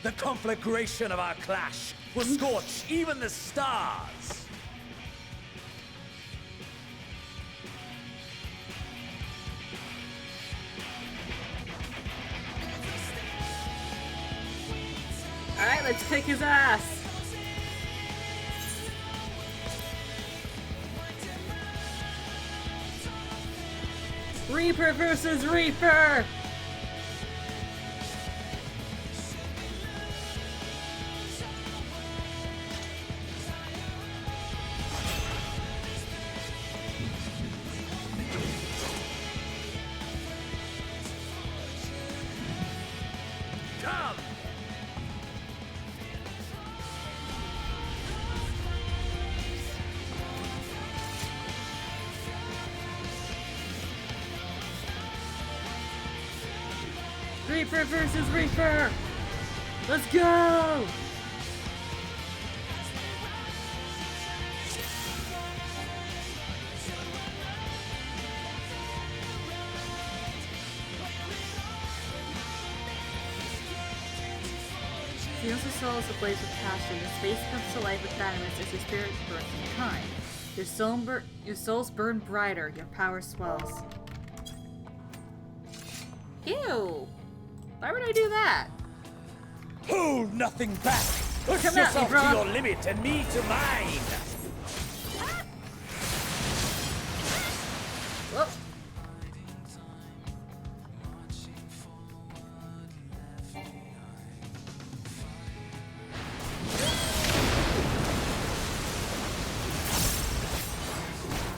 [SPEAKER 3] The conflagration of our clash will scorch even the stars!
[SPEAKER 1] Alright, let's kick his ass. Reaper versus Reaper!
[SPEAKER 3] Come!
[SPEAKER 1] Reaper versus Reaper! Let's go! Feels the soul is ablaze with passion. The space comes to life with dynamics as your spirit burns in kind. Your souls burn brighter, your power swells. Ew! Why would I do that?
[SPEAKER 3] Hold nothing back! Push
[SPEAKER 1] Come at me,
[SPEAKER 3] yourself
[SPEAKER 1] bro.
[SPEAKER 3] to your limit and me to mine!
[SPEAKER 1] Whoop.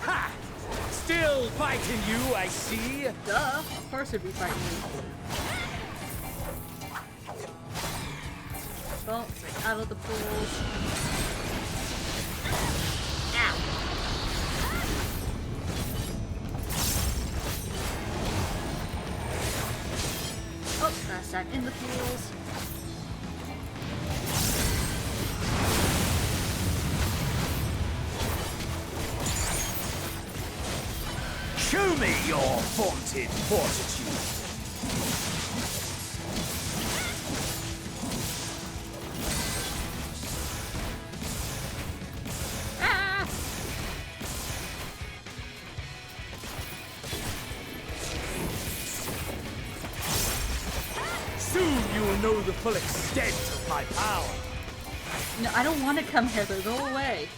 [SPEAKER 3] Ha! Still fighting you, I see!
[SPEAKER 1] Duh! Of course it'd be fighting me. Well, out of the pools. Ow! Oh, last time in the pools.
[SPEAKER 3] Show me your vaunted fortitude!
[SPEAKER 1] Ah!
[SPEAKER 3] Soon you'll know the full extent of my power.
[SPEAKER 1] No, I don't want to come hither. Go away.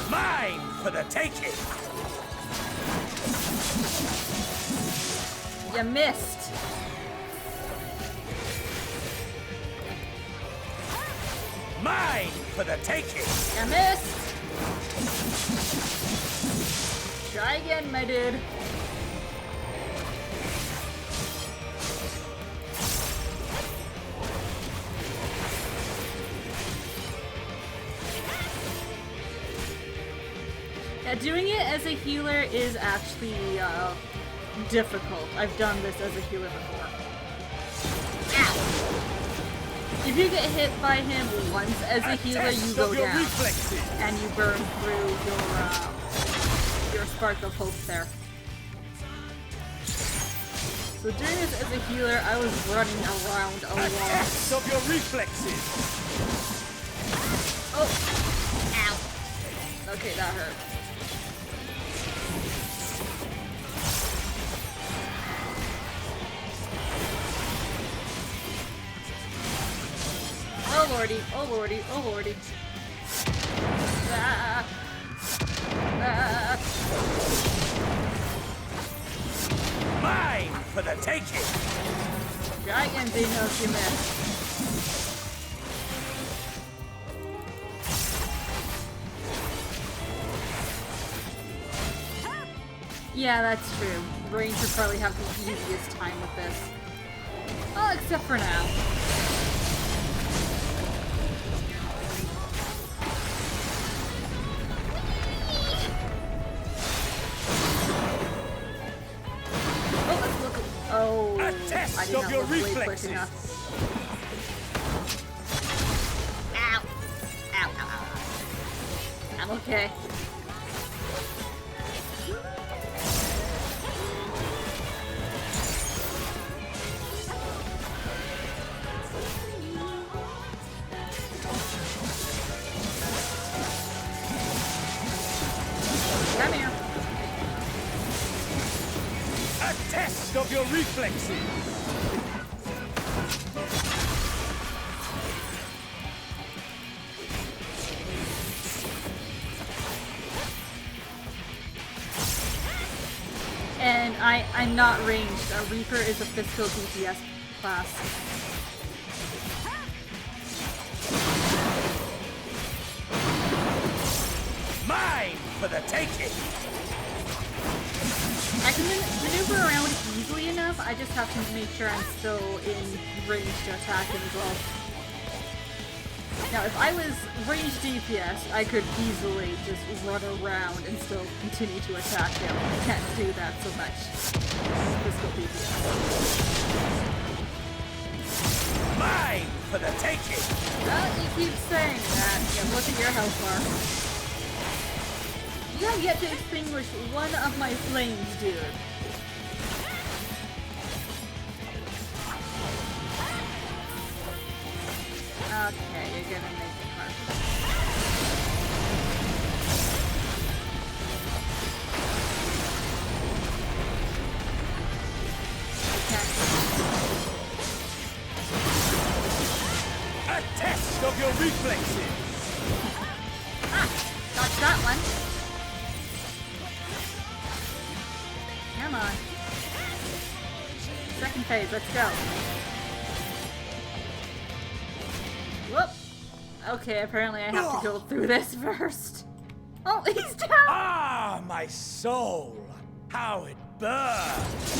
[SPEAKER 3] Mine for the taking.
[SPEAKER 1] You missed.
[SPEAKER 3] Mine for the taking.
[SPEAKER 1] You missed. Try again, my dude. Yeah, doing it as a healer is actually difficult. I've done this as a healer before. Ow! If you get hit by him once as a healer, you go down.
[SPEAKER 3] Reflexes.
[SPEAKER 1] And you burn through your spark of hope there. So doing this as a healer, I was running around a lot.
[SPEAKER 3] Test of your reflexes.
[SPEAKER 1] Oh! Ow! Okay, that hurt. Oh lordy, oh lordy, oh lordy. Ah. Ah.
[SPEAKER 3] Mine for the taking.
[SPEAKER 1] Try again, Xenos, you missed. Yeah, that's true. Ranger probably have the easiest time with this. Well, except for now. Oh,
[SPEAKER 3] a test
[SPEAKER 1] I did
[SPEAKER 3] of
[SPEAKER 1] not
[SPEAKER 3] your
[SPEAKER 1] look away
[SPEAKER 3] reflexes.
[SPEAKER 1] quick enough. Ow. Ow, ow, ow. I'm okay. Come here.
[SPEAKER 3] A test of your reflexes.
[SPEAKER 1] And I'm not ranged. A Reaper is a physical DPS class.
[SPEAKER 3] Mine for the taking.
[SPEAKER 1] I can maneuver around easily enough, I just have to make sure I'm still in range to attack him as well. Now, if I was ranged DPS, I could easily just run around and still continue to attack him. I can't do that so much. Physical DPS.
[SPEAKER 3] Mine for the taking.
[SPEAKER 1] Well, you keep saying that. Yeah, look at your health bar. You have yet to extinguish one of my flames, dude. Okay, you're gonna make it hard. Okay.
[SPEAKER 3] A test of your reflexes.
[SPEAKER 1] Ah! Dodged that one. Come on. Second phase, let's go. Whoop! Okay, apparently I have to go through this first. Oh, he's down!
[SPEAKER 3] Ah, my soul! How it burns!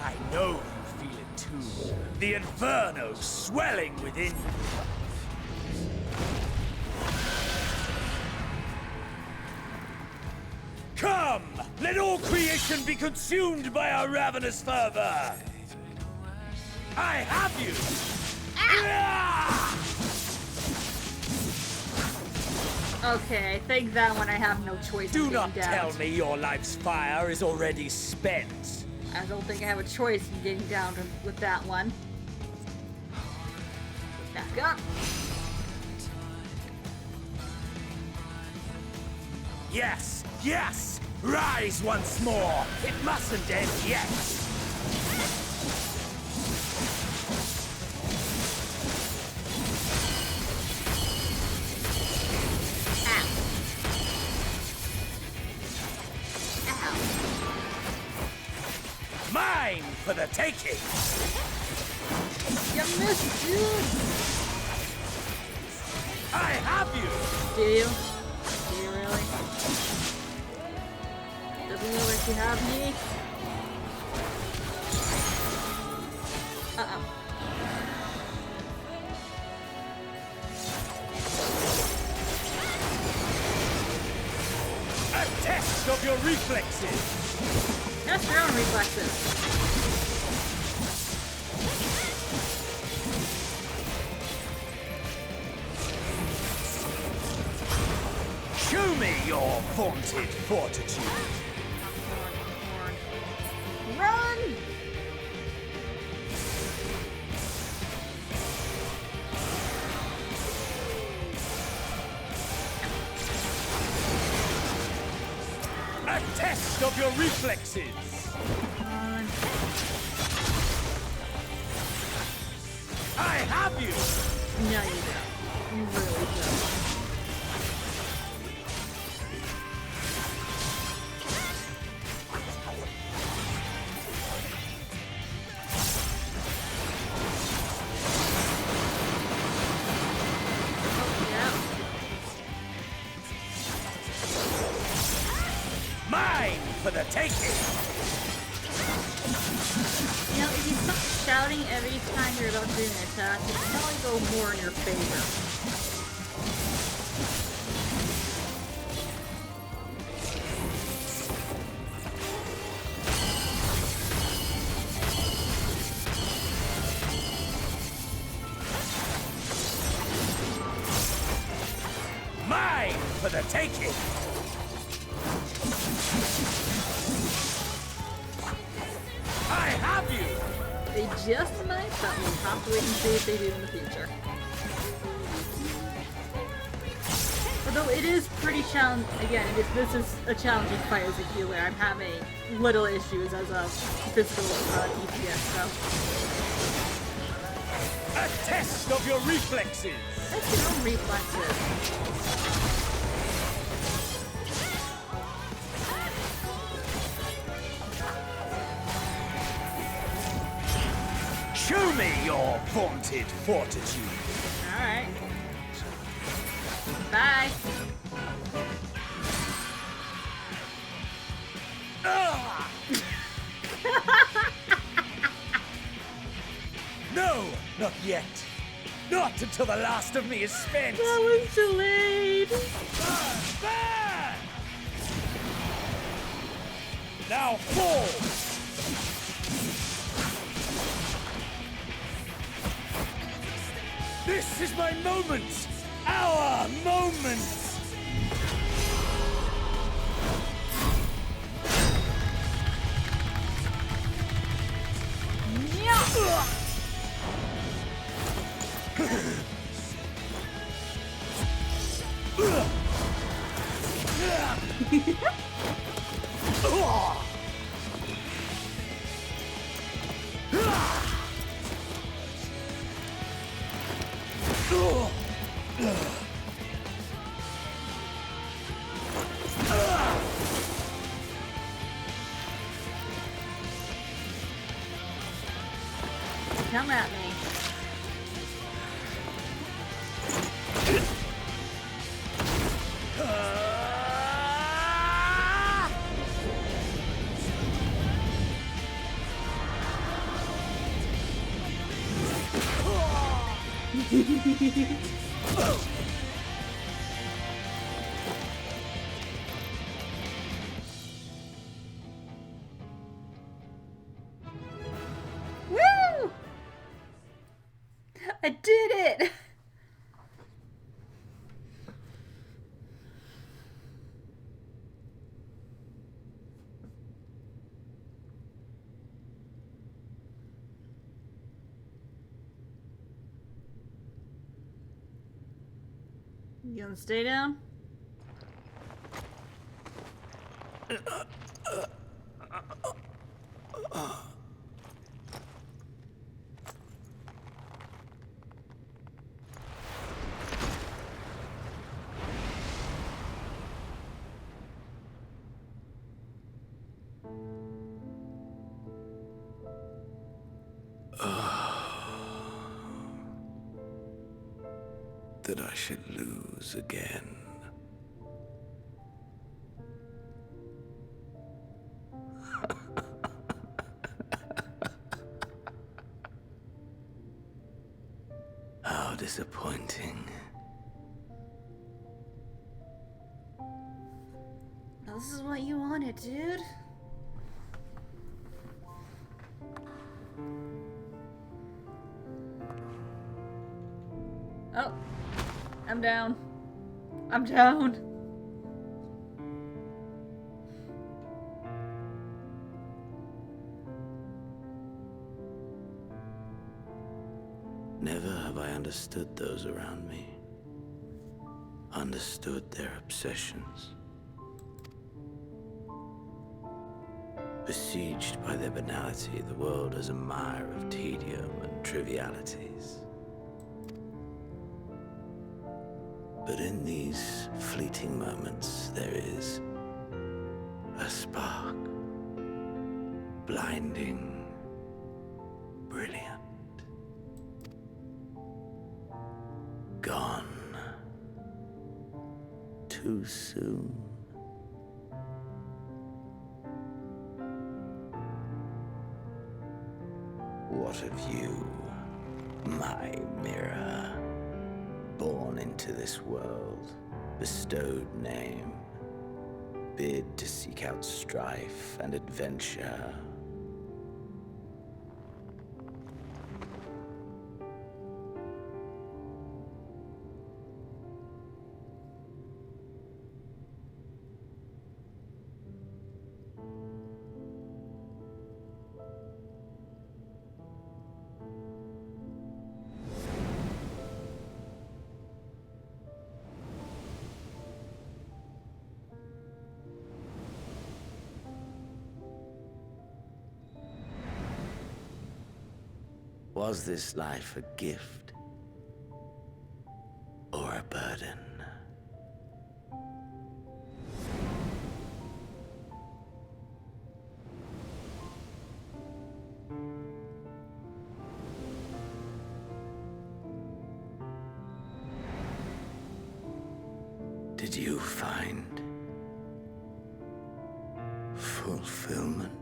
[SPEAKER 3] I know you feel it too. The inferno swelling within you. Come! Let all creation be consumed by our ravenous fervor! I have you! Ah!
[SPEAKER 1] Okay, I think that one I have no choice in
[SPEAKER 3] Do
[SPEAKER 1] getting
[SPEAKER 3] not
[SPEAKER 1] down.
[SPEAKER 3] tell me your life's fire is already spent.
[SPEAKER 1] I don't think I have a choice in getting down with that one. Back up.
[SPEAKER 3] Yes, yes! Rise once more! It mustn't end yet! Mine for the taking!
[SPEAKER 1] You missed, dude!
[SPEAKER 3] I have you!
[SPEAKER 1] Do you? Do you really? Doesn't look like you have me. Uh-oh.
[SPEAKER 3] A test of your reflexes!
[SPEAKER 1] Test your own reflexes.
[SPEAKER 3] Show me your vaunted fortitude!
[SPEAKER 1] Run!
[SPEAKER 3] A test of your reflexes!
[SPEAKER 1] Run.
[SPEAKER 3] I have you!
[SPEAKER 1] No, you don't. You really don't. Oh, yeah.
[SPEAKER 3] Mine for the taking!
[SPEAKER 1] You know, if you stop shouting every time you're about to do an attack, it can probably go more in your favor.
[SPEAKER 3] Mine for the taking! I have you!
[SPEAKER 1] They just might, but we'll have to wait and see if they do in the future. Although it is pretty challenging, again, this is a challenging fight as a healer. I'm having little issues as a physical DPS, so.
[SPEAKER 3] A test of your reflexes!
[SPEAKER 1] That's your own reflexes.
[SPEAKER 3] Show me your vaunted fortitude!
[SPEAKER 1] Alright. Bye.
[SPEAKER 3] Ah! No, not yet. Not until the last of me is spent.
[SPEAKER 1] That was delayed.
[SPEAKER 3] Burn, burn! Now fall! This is my moment! Our moment!
[SPEAKER 1] Come at me. Woo! I did it! You gonna stay down?
[SPEAKER 9] That I should lose again. How disappointing.
[SPEAKER 1] Now, this is what you wanted, dude. Oh. I'm down. I'm down.
[SPEAKER 9] Never have I understood those around me. Understood their obsessions. Besieged by their banality, the world is a mire of tedium and trivialities. But in these fleeting moments, there is a spark. Blinding, brilliant. Gone. Too soon. What of you, my mirror? Born into this world, bestowed name, bid to seek out strife and adventure. Was this life a gift or a burden? Did you find fulfillment?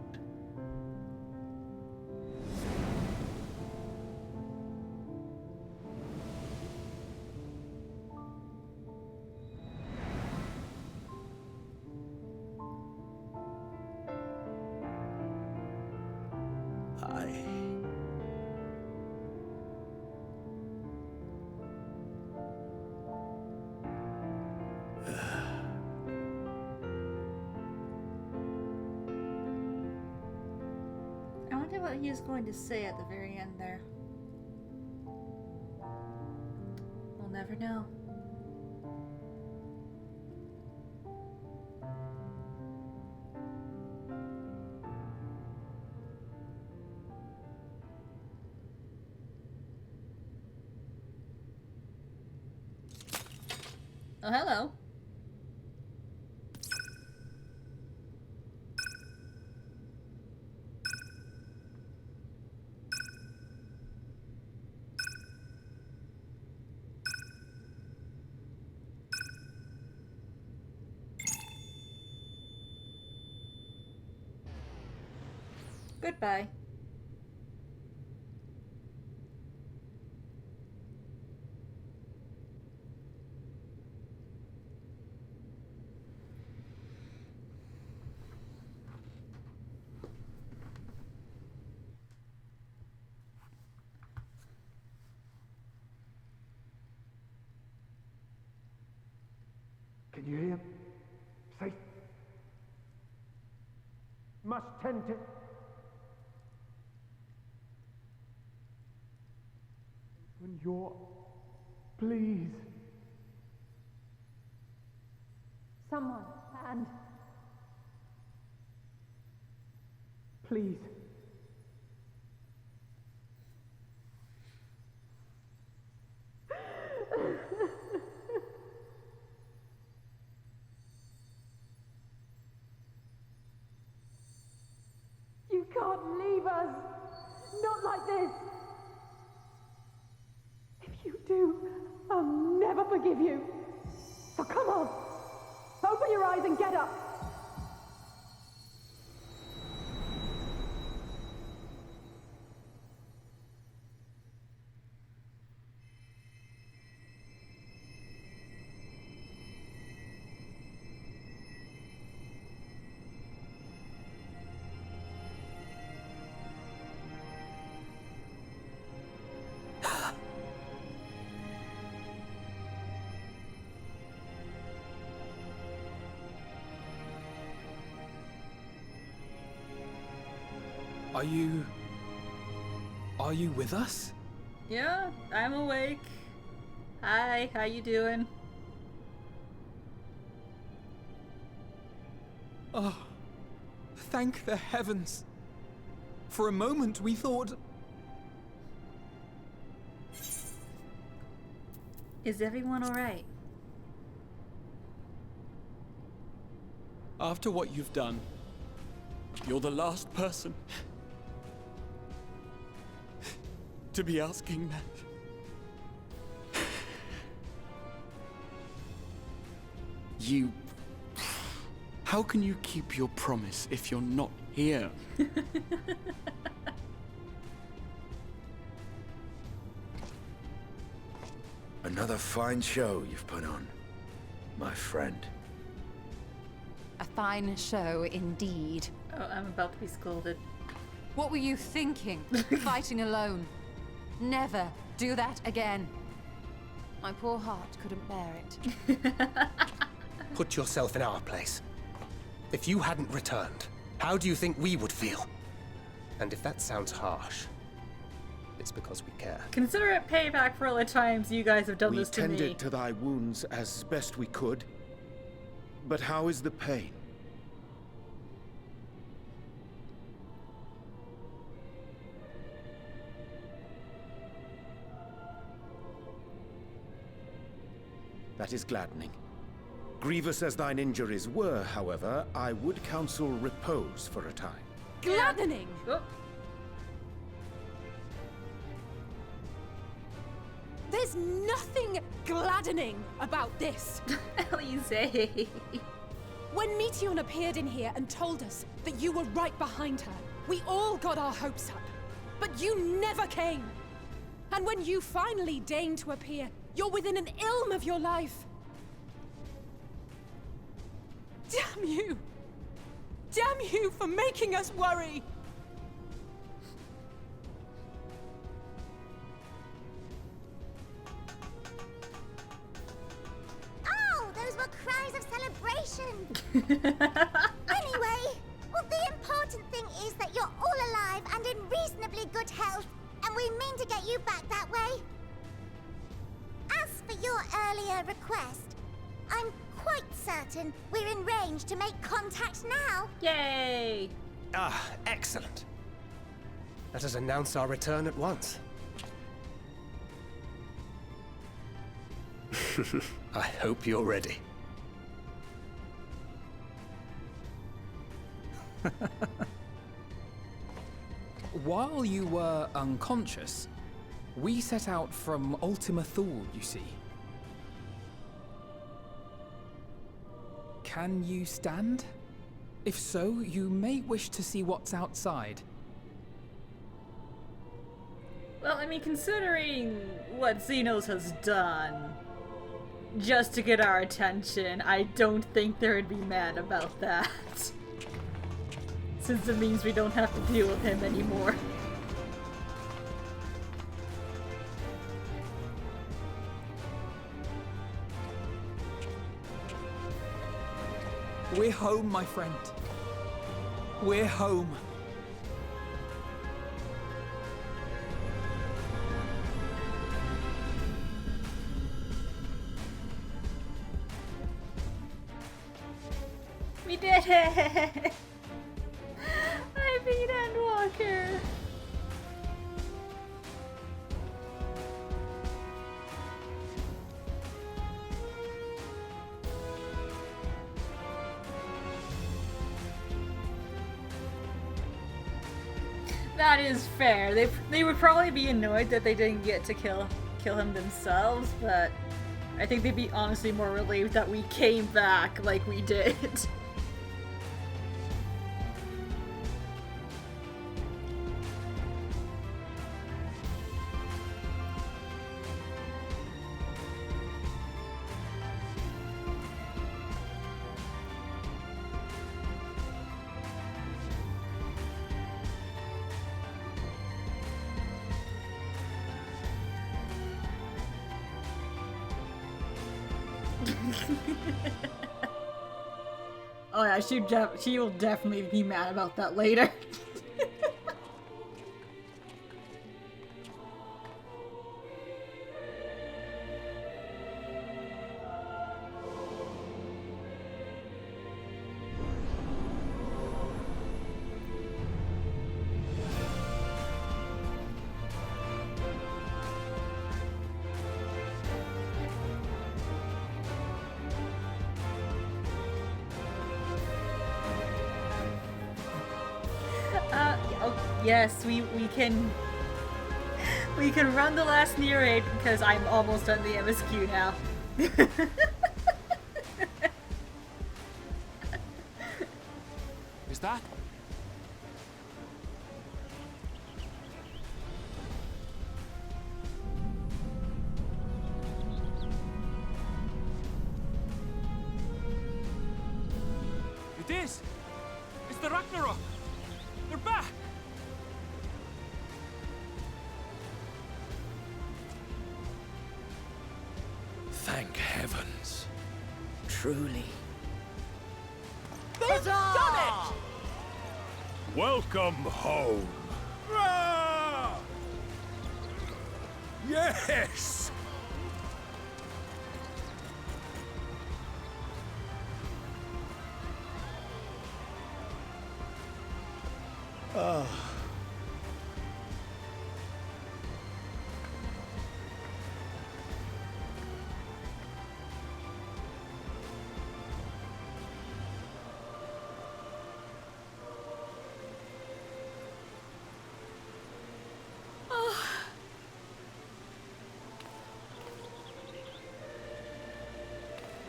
[SPEAKER 1] I wonder what he was going to say at the very end there. We'll never know. Oh, hello. Goodbye.
[SPEAKER 7] Can you hear? Safe. Must tend to. When you're. Please.
[SPEAKER 5] Someone, and...
[SPEAKER 7] Please.
[SPEAKER 5] You can't leave us! Not like this! If you do, I'll never forgive you. So come on! Open your eyes and get up!
[SPEAKER 2] Are you with us?
[SPEAKER 1] Yeah, I'm awake. Hi, how you doing?
[SPEAKER 2] Oh, thank the heavens. For a moment we thought...
[SPEAKER 1] Is everyone alright?
[SPEAKER 2] After what you've done, you're the last person to be asking that. You... How can you keep your promise if you're not here?
[SPEAKER 9] Another fine show you've put on, my friend.
[SPEAKER 10] A fine show indeed.
[SPEAKER 1] Oh, I'm about to be scolded.
[SPEAKER 10] What were you thinking? Fighting alone? Never do that again. My poor heart couldn't bear it.
[SPEAKER 11] Put yourself in our place. If you hadn't returned, how do you think we would feel? And if that sounds harsh, it's because we care.
[SPEAKER 1] Consider it payback for all the times you guys have done this to me.
[SPEAKER 12] We tended to thy wounds as best we could. But how is the pain? That is gladdening. Grievous as thine injuries were, however, I would counsel repose for a time.
[SPEAKER 5] Gladdening!
[SPEAKER 1] Oh.
[SPEAKER 5] There's nothing gladdening about this.
[SPEAKER 1] Elise.
[SPEAKER 5] When Meteion appeared in here and told us that you were right behind her, we all got our hopes up. But you never came. And when you finally deigned to appear, you're within an ilm of your life. Damn you! Damn you for making us worry!
[SPEAKER 4] Oh, those were cries of celebration! Anyway, well, the important thing is that you're all alive and in reasonably good health, and we mean to get you back that way. As for your earlier request, I'm quite certain we're in range to make contact now.
[SPEAKER 1] Yay!
[SPEAKER 11] Ah, excellent. Let us announce our return at once. I hope you're ready.
[SPEAKER 2] While you were unconscious, we set out from Ultima Thule, you see. Can you stand? If so, you may wish to see what's outside.
[SPEAKER 1] Well, I mean, considering what Xenos has done just to get our attention, I don't think they would be mad about that. Since it means we don't have to deal with him anymore.
[SPEAKER 2] We're home, my friend. We're home.
[SPEAKER 1] did it! I beat Endwalker! That is fair. They would probably be annoyed that they didn't get to kill him themselves, but I think they'd be honestly more relieved that we came back like we did. Oh yeah, she will definitely be mad about that later. Yes, we can run the last near raid because I'm almost done the MSQ now.
[SPEAKER 13] Is that? It is! It's the Ragnarok! They're back!
[SPEAKER 9] Thank heavens.
[SPEAKER 3] Truly.
[SPEAKER 5] They've done it!
[SPEAKER 8] Welcome home.
[SPEAKER 13] Ah!
[SPEAKER 8] Yes!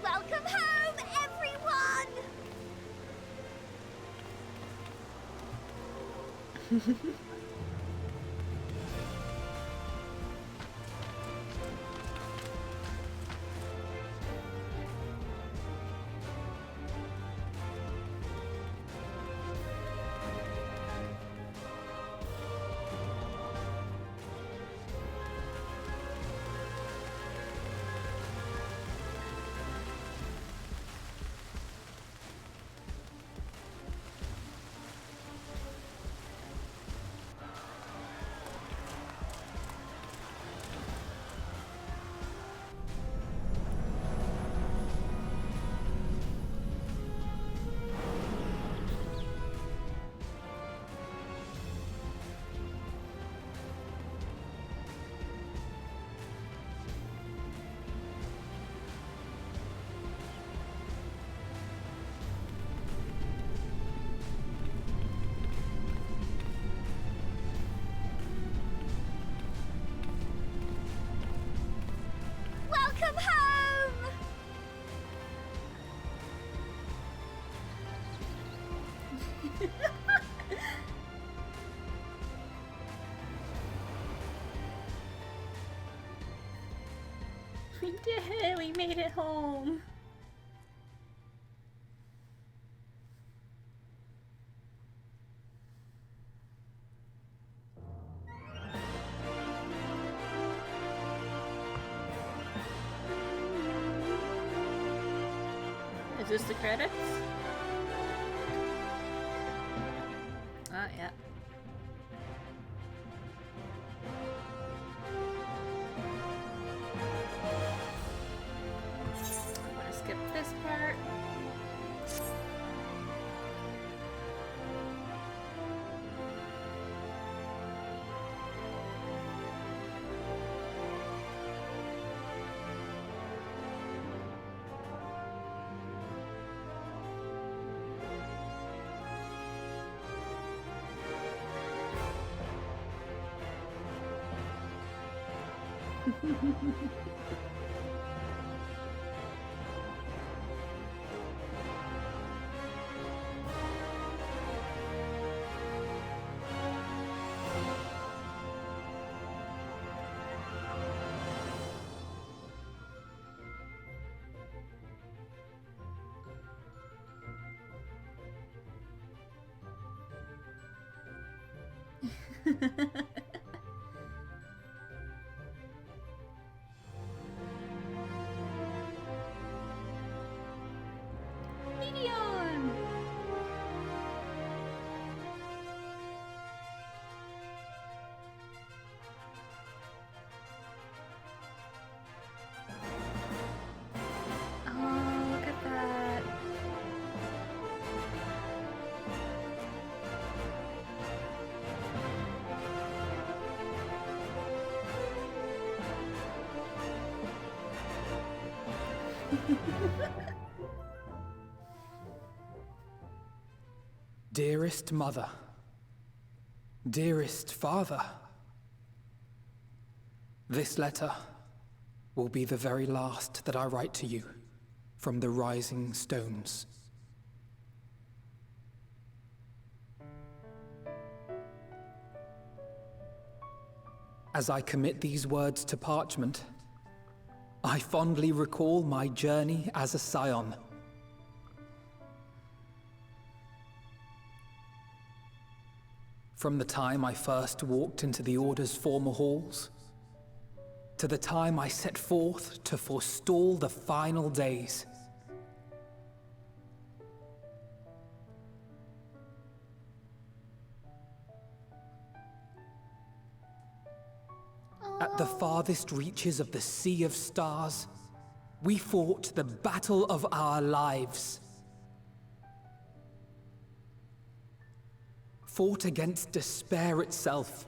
[SPEAKER 4] Welcome home, everyone! Welcome home!
[SPEAKER 1] We did it! We made it home! Is this the credits? Oh, yeah. I'm gonna skip this part. Medion! Oh, look at that.
[SPEAKER 2] Dearest mother, dearest father, this letter will be the very last that I write to you from the rising stones. As I commit these words to parchment, I fondly recall my journey as a scion. From the time I first walked into the Order's former halls, to the time I set forth to forestall the final days. At the farthest reaches of the Sea of Stars, we fought the battle of our lives. Fought against despair itself,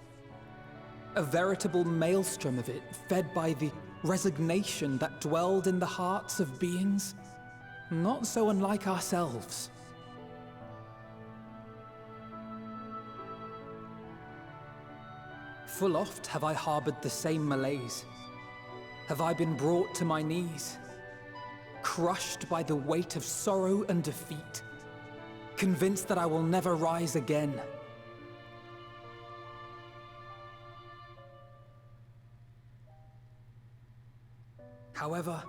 [SPEAKER 2] a veritable maelstrom of it fed by the resignation that dwelled in the hearts of beings not so unlike ourselves. Full oft have I harbored the same malaise. Have I been brought to my knees, crushed by the weight of sorrow and defeat, convinced that I will never rise again. However,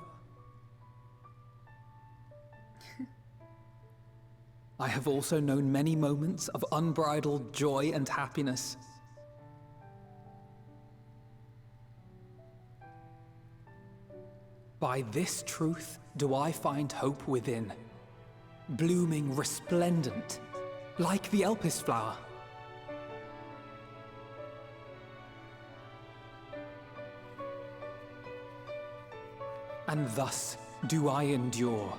[SPEAKER 2] I have also known many moments of unbridled joy and happiness. By this truth do I find hope within, blooming resplendent, like the Elpis flower. And thus do I endure.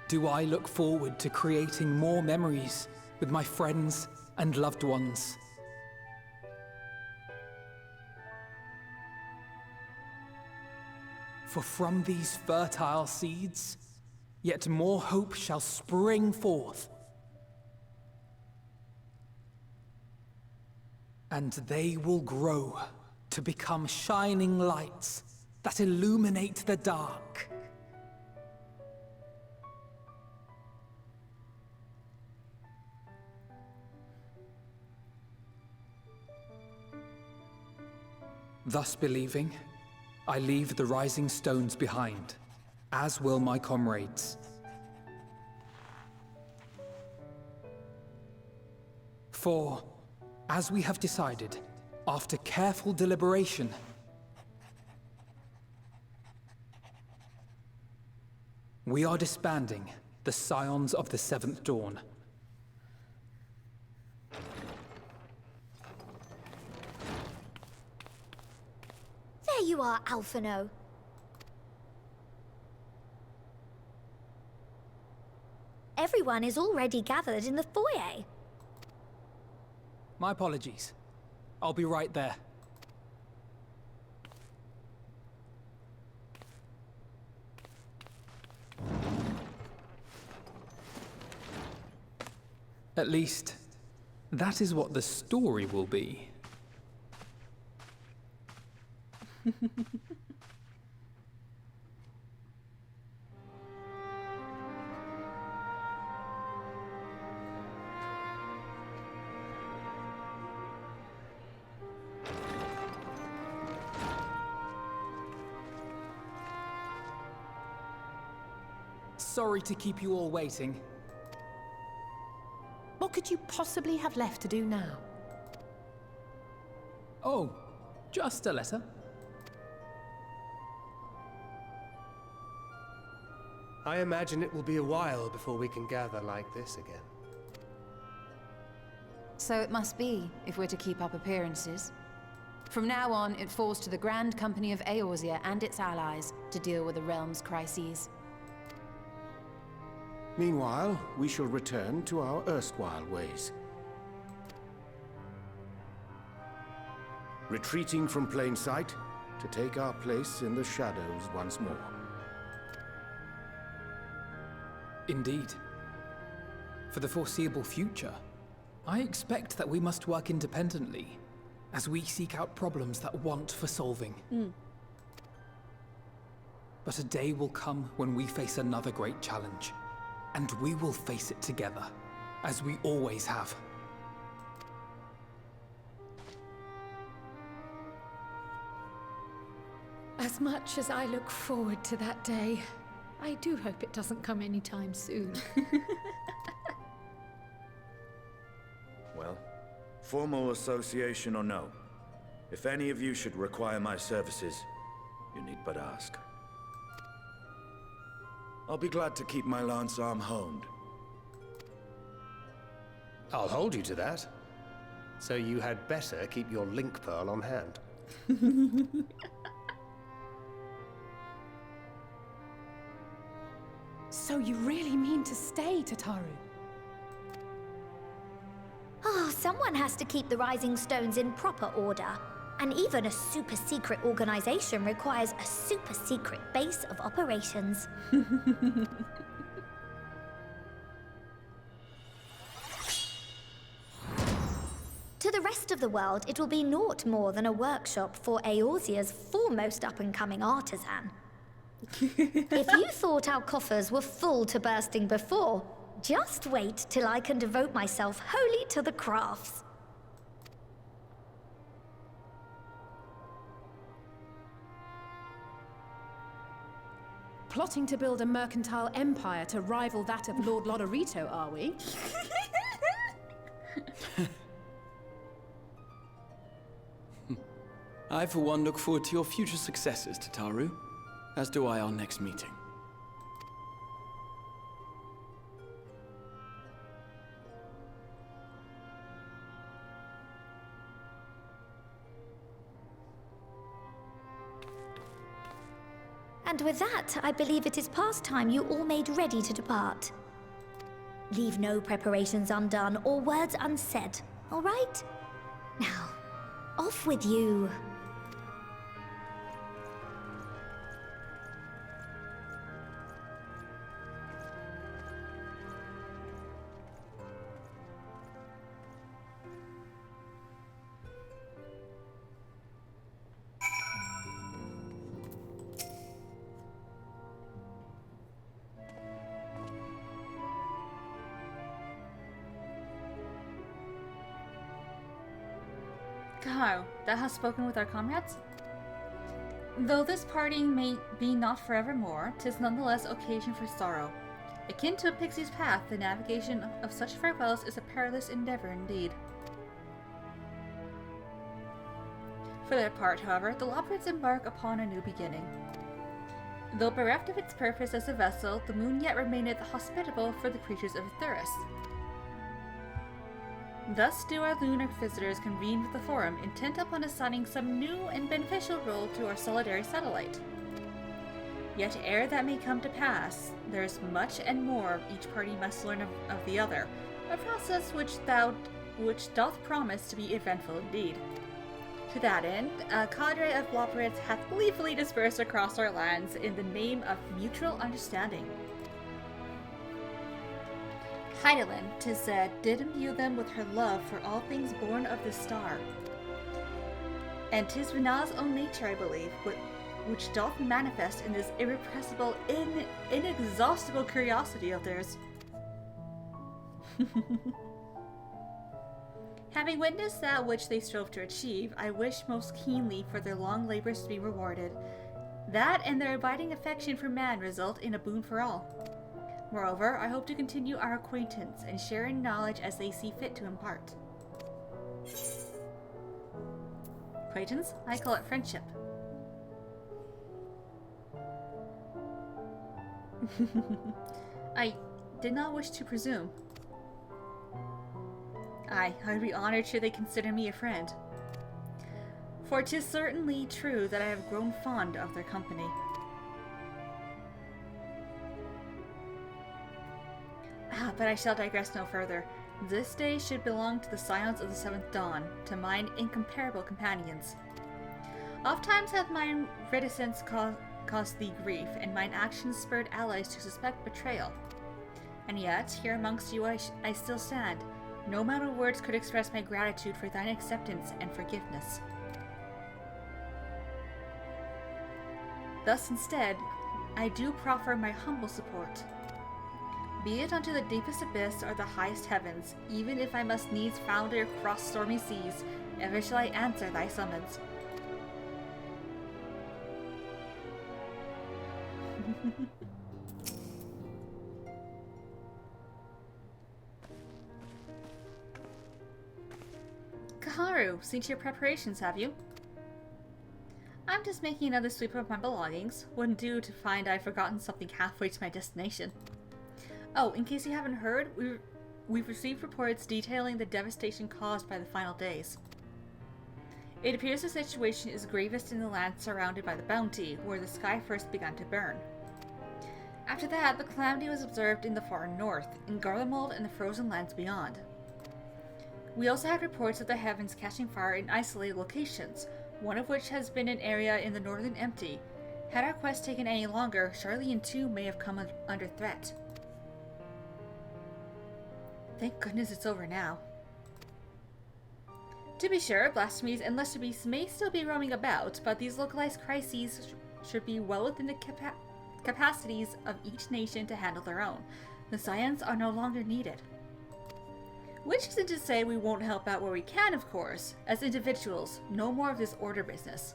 [SPEAKER 2] Do I look forward to creating more memories with my friends and loved ones. For from these fertile seeds, yet more hope shall spring forth. And they will grow to become shining lights that illuminate the dark. Thus believing, I leave the rising stones behind, as will my comrades. For, as we have decided, after careful deliberation, we are disbanding the Scions of the Seventh Dawn.
[SPEAKER 4] There you are, Alphino. Everyone is already gathered in the foyer.
[SPEAKER 2] My apologies. I'll be right there. At least, that is what the story will be. Sorry to keep you all waiting.
[SPEAKER 14] What could you possibly have left to do now?
[SPEAKER 2] Oh, just a letter.
[SPEAKER 11] I imagine it will be a while before we can gather like this again.
[SPEAKER 10] So it must be, if we're to keep up appearances. From now on, it falls to the Grand Company of Eorzea and its allies to deal with the realm's crises.
[SPEAKER 12] Meanwhile, we shall return to our erstwhile ways. Retreating from plain sight to take our place in the shadows once more.
[SPEAKER 2] Indeed. For the foreseeable future, I expect that we must work independently as we seek out problems that want for solving. But a day will come when we face another great challenge, and we will face it together, as we always have.
[SPEAKER 14] As much as I look forward to that day, I do hope it doesn't come anytime soon.
[SPEAKER 15] Well, formal association or no, if any of you should require my services, you need but ask. I'll be glad to keep my lance arm honed.
[SPEAKER 11] I'll hold you to that. So you had better keep your link pearl on hand.
[SPEAKER 5] So you really mean to stay, Tataru?
[SPEAKER 4] Oh, someone has to keep the Rising Stones in proper order. And even a super-secret organization requires a super-secret base of operations. To the rest of the world, it will be naught more than a workshop for Eorzea's foremost up-and-coming artisan. If you thought our coffers were full to bursting before, just wait till I can devote myself wholly to the crafts.
[SPEAKER 5] Plotting to build a mercantile empire to rival that of Lord Lodorito, are we?
[SPEAKER 16] I, for one, look forward to your future successes, Tataru. As do I our next meeting.
[SPEAKER 4] And with that, I believe it is past time you all made ready to depart. Leave no preparations undone or words unsaid, all right? Now, off with you.
[SPEAKER 1] How, thou hast spoken with our comrades? Though this parting may be not forevermore, 'tis nonetheless occasion for sorrow. Akin to a pixie's path, the navigation of such farewells is a perilous endeavor indeed. For their part, however, the Loporrits embark upon a new beginning. Though bereft of its purpose as a vessel, the moon yet remaineth hospitable for the creatures of Thuris. Thus do our lunar visitors convene with the Forum, intent upon assigning some new and beneficial role to our solitary satellite. Yet ere that may come to pass, there is much and more each party must learn of the other, a process which doth promise to be eventful indeed. To that end, a cadre of Loporrits hath gleefully dispersed across our lands in the name of mutual understanding. Hydaelyn, 'tis said, did imbue them with her love for all things born of the star. And 'tis Vana's own nature, I believe, which doth manifest in this irrepressible, inexhaustible curiosity of theirs. Having witnessed that which they strove to achieve, I wish most keenly for their long labors to be rewarded. That and their abiding affection for man result in a boon for all. Moreover, I hope to continue our acquaintance and share in knowledge as they see fit to impart. Acquaintance? I call it friendship. I did not wish to presume. I would be honored should they consider me a friend. For 'tis certainly true that I have grown fond of their company. But I shall digress no further. This day should belong to the Scions of the Seventh Dawn, to mine incomparable companions. Ofttimes hath mine reticence caused thee grief, and mine actions spurred allies to suspect betrayal. And yet, here amongst you I still stand. No amount of words could express my gratitude for thine acceptance and forgiveness. Thus instead, I do proffer my humble support. Be it unto the deepest abyss or the highest heavens, even if I must needs founder across stormy seas, ever shall I answer thy summons. Kaharu, seen to your preparations, have you? I'm just making another sweep of my belongings. Wouldn't do to find I've forgotten something halfway to my destination. Oh, in case you haven't heard, we've received reports detailing the devastation caused by the final days. It appears the situation is gravest in the land surrounded by the Bounty, where the sky first began to burn. After that, the calamity was observed in the far north, in Garlemald and the frozen lands beyond. We also have reports of the heavens catching fire in isolated locations, one of which has been an area in the northern Empty. Had our quest taken any longer, Charlene too may have come under threat. Thank goodness it's over now. To be sure, blasphemies and lesser beasts may still be roaming about, but these localized crises should be well within the capacities of each nation to handle their own. The Scions are no longer needed. Which isn't to say we won't help out where we can, of course. As individuals, no more of this order business.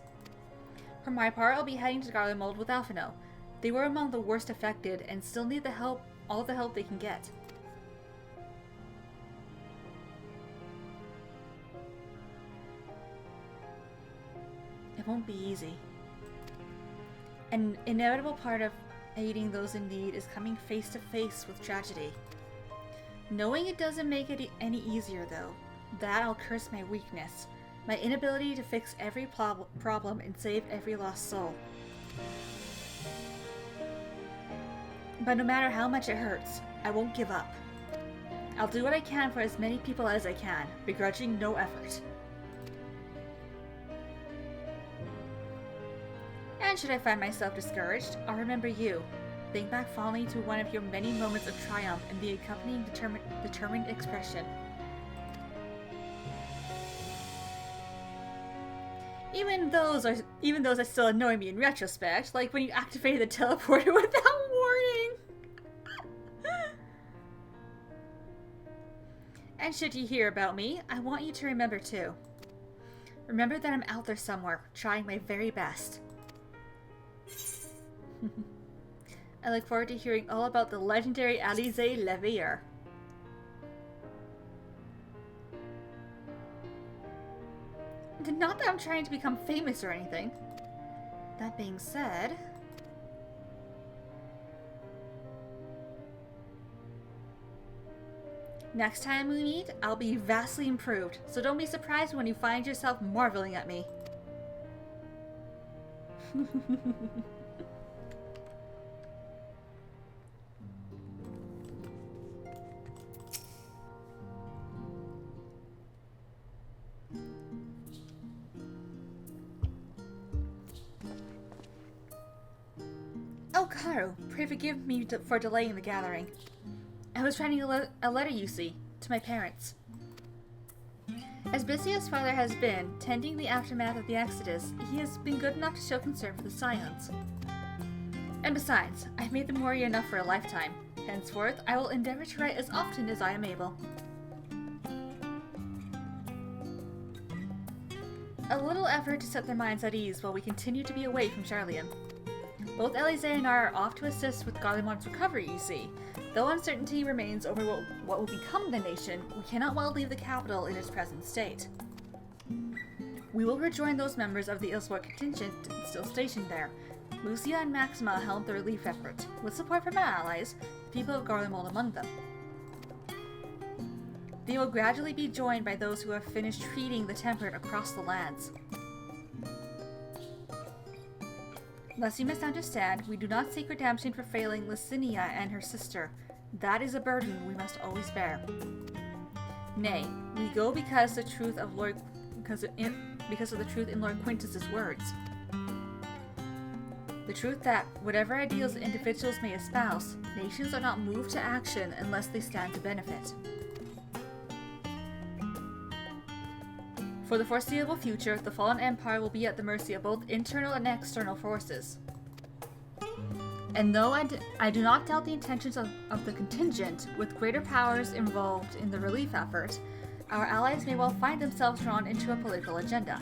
[SPEAKER 1] For my part, I'll be heading to Garlemald with Alphino. They were among the worst affected and still need the help, all the help they can get. It won't be easy. An inevitable part of aiding those in need is coming face to face with tragedy. Knowing it doesn't make it any easier, though. That I'll curse my weakness. My inability to fix every problem and save every lost soul. But no matter how much it hurts, I won't give up. I'll do what I can for as many people as I can, begrudging no effort. And should I find myself discouraged, I'll remember you. Think back fondly to one of your many moments of triumph and the accompanying determined expression. Even those that still annoy me in retrospect, like when you activated the teleporter without warning. And should you hear about me, I want you to remember too. Remember that I'm out there somewhere, trying my very best. I look forward to hearing all about the legendary Alizé Leveilleur. Not that I'm trying to become famous or anything. That being said... next time we meet, I'll be vastly improved, so don't be surprised when you find yourself marveling at me. Oh, Karu, pray forgive me for delaying the gathering. I was writing a letter, you see, to my parents. As busy as Father has been, tending the aftermath of the Exodus, he has been good enough to show concern for the Scions. And besides, I've made the Moria enough for a lifetime. Henceforth, I will endeavor to write as often as I am able. A little effort to set their minds at ease while we continue to be away from Charlian. Both Elise and I are off to assist with Garlemald's recovery, you see. Though uncertainty remains over what will become the nation, we cannot well leave the capital in its present state. We will rejoin those members of the Ilsworth contingent still stationed there. Lucia and Maxima helmed the relief effort, with support from our allies, the people of Garlemald among them. They will gradually be joined by those who have finished treating the temperate across the lands. Lest you misunderstand, we do not seek redemption for failing Licinia and her sister. That is a burden we must always bear. Nay, we go because of the truth in Lord Quintus's words. The truth that, whatever ideals individuals may espouse, nations are not moved to action unless they stand to benefit. For the foreseeable future, the fallen empire will be at the mercy of both internal and external forces. And though I do not doubt the intentions of the contingent, with greater powers involved in the relief effort, our allies may well find themselves drawn into a political agenda.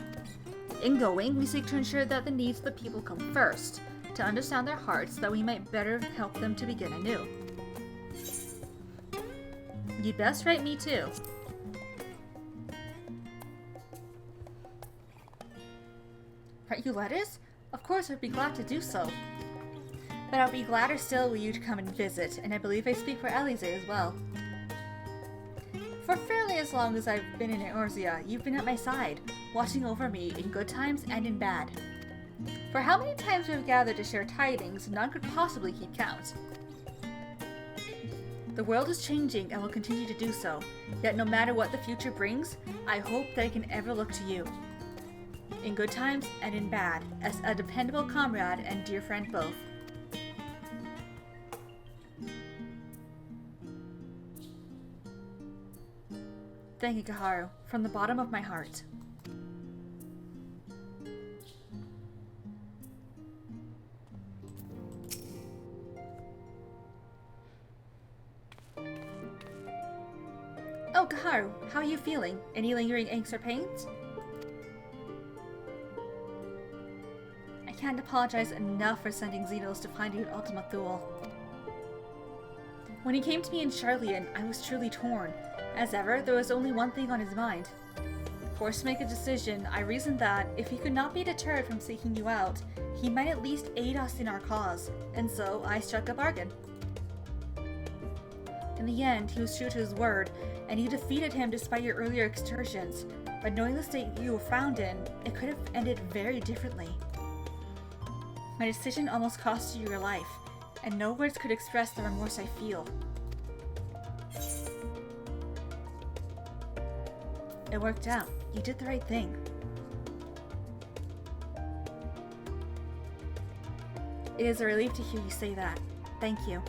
[SPEAKER 1] In going, we seek to ensure that the needs of the people come first, to understand their hearts, that we might better help them to begin anew. You'd best write me too. Write you letters? Of course, I'd be glad to do so. But I'll be gladder still were you to come and visit, and I believe I speak for Elise as well. For fairly as long as I've been in Eorzea, you've been at my side, watching over me in good times and in bad. For how many times we've gathered to share tidings, none could possibly keep count. The world is changing and will continue to do so, yet no matter what the future brings, I hope that I can ever look to you. In good times and in bad, as a dependable comrade and dear friend both. Thank you, Kaharu, from the bottom of my heart. Oh, Kaharu, how are you feeling? Any lingering aches or pains? I can't apologize enough for sending Xenos to find you at Ultima Thule. When he came to me in Charlian, I was truly torn. As ever, there was only one thing on his mind. Forced to make a decision, I reasoned that, if he could not be deterred from seeking you out, he might at least aid us in our cause, and so I struck a bargain. In the end, he was true to his word, and you defeated him despite your earlier excursions, but knowing the state you were found in, it could have ended very differently. My decision almost cost you your life, and no words could express the remorse I feel. It worked out. You did the right thing. It is a relief to hear you say that. Thank you.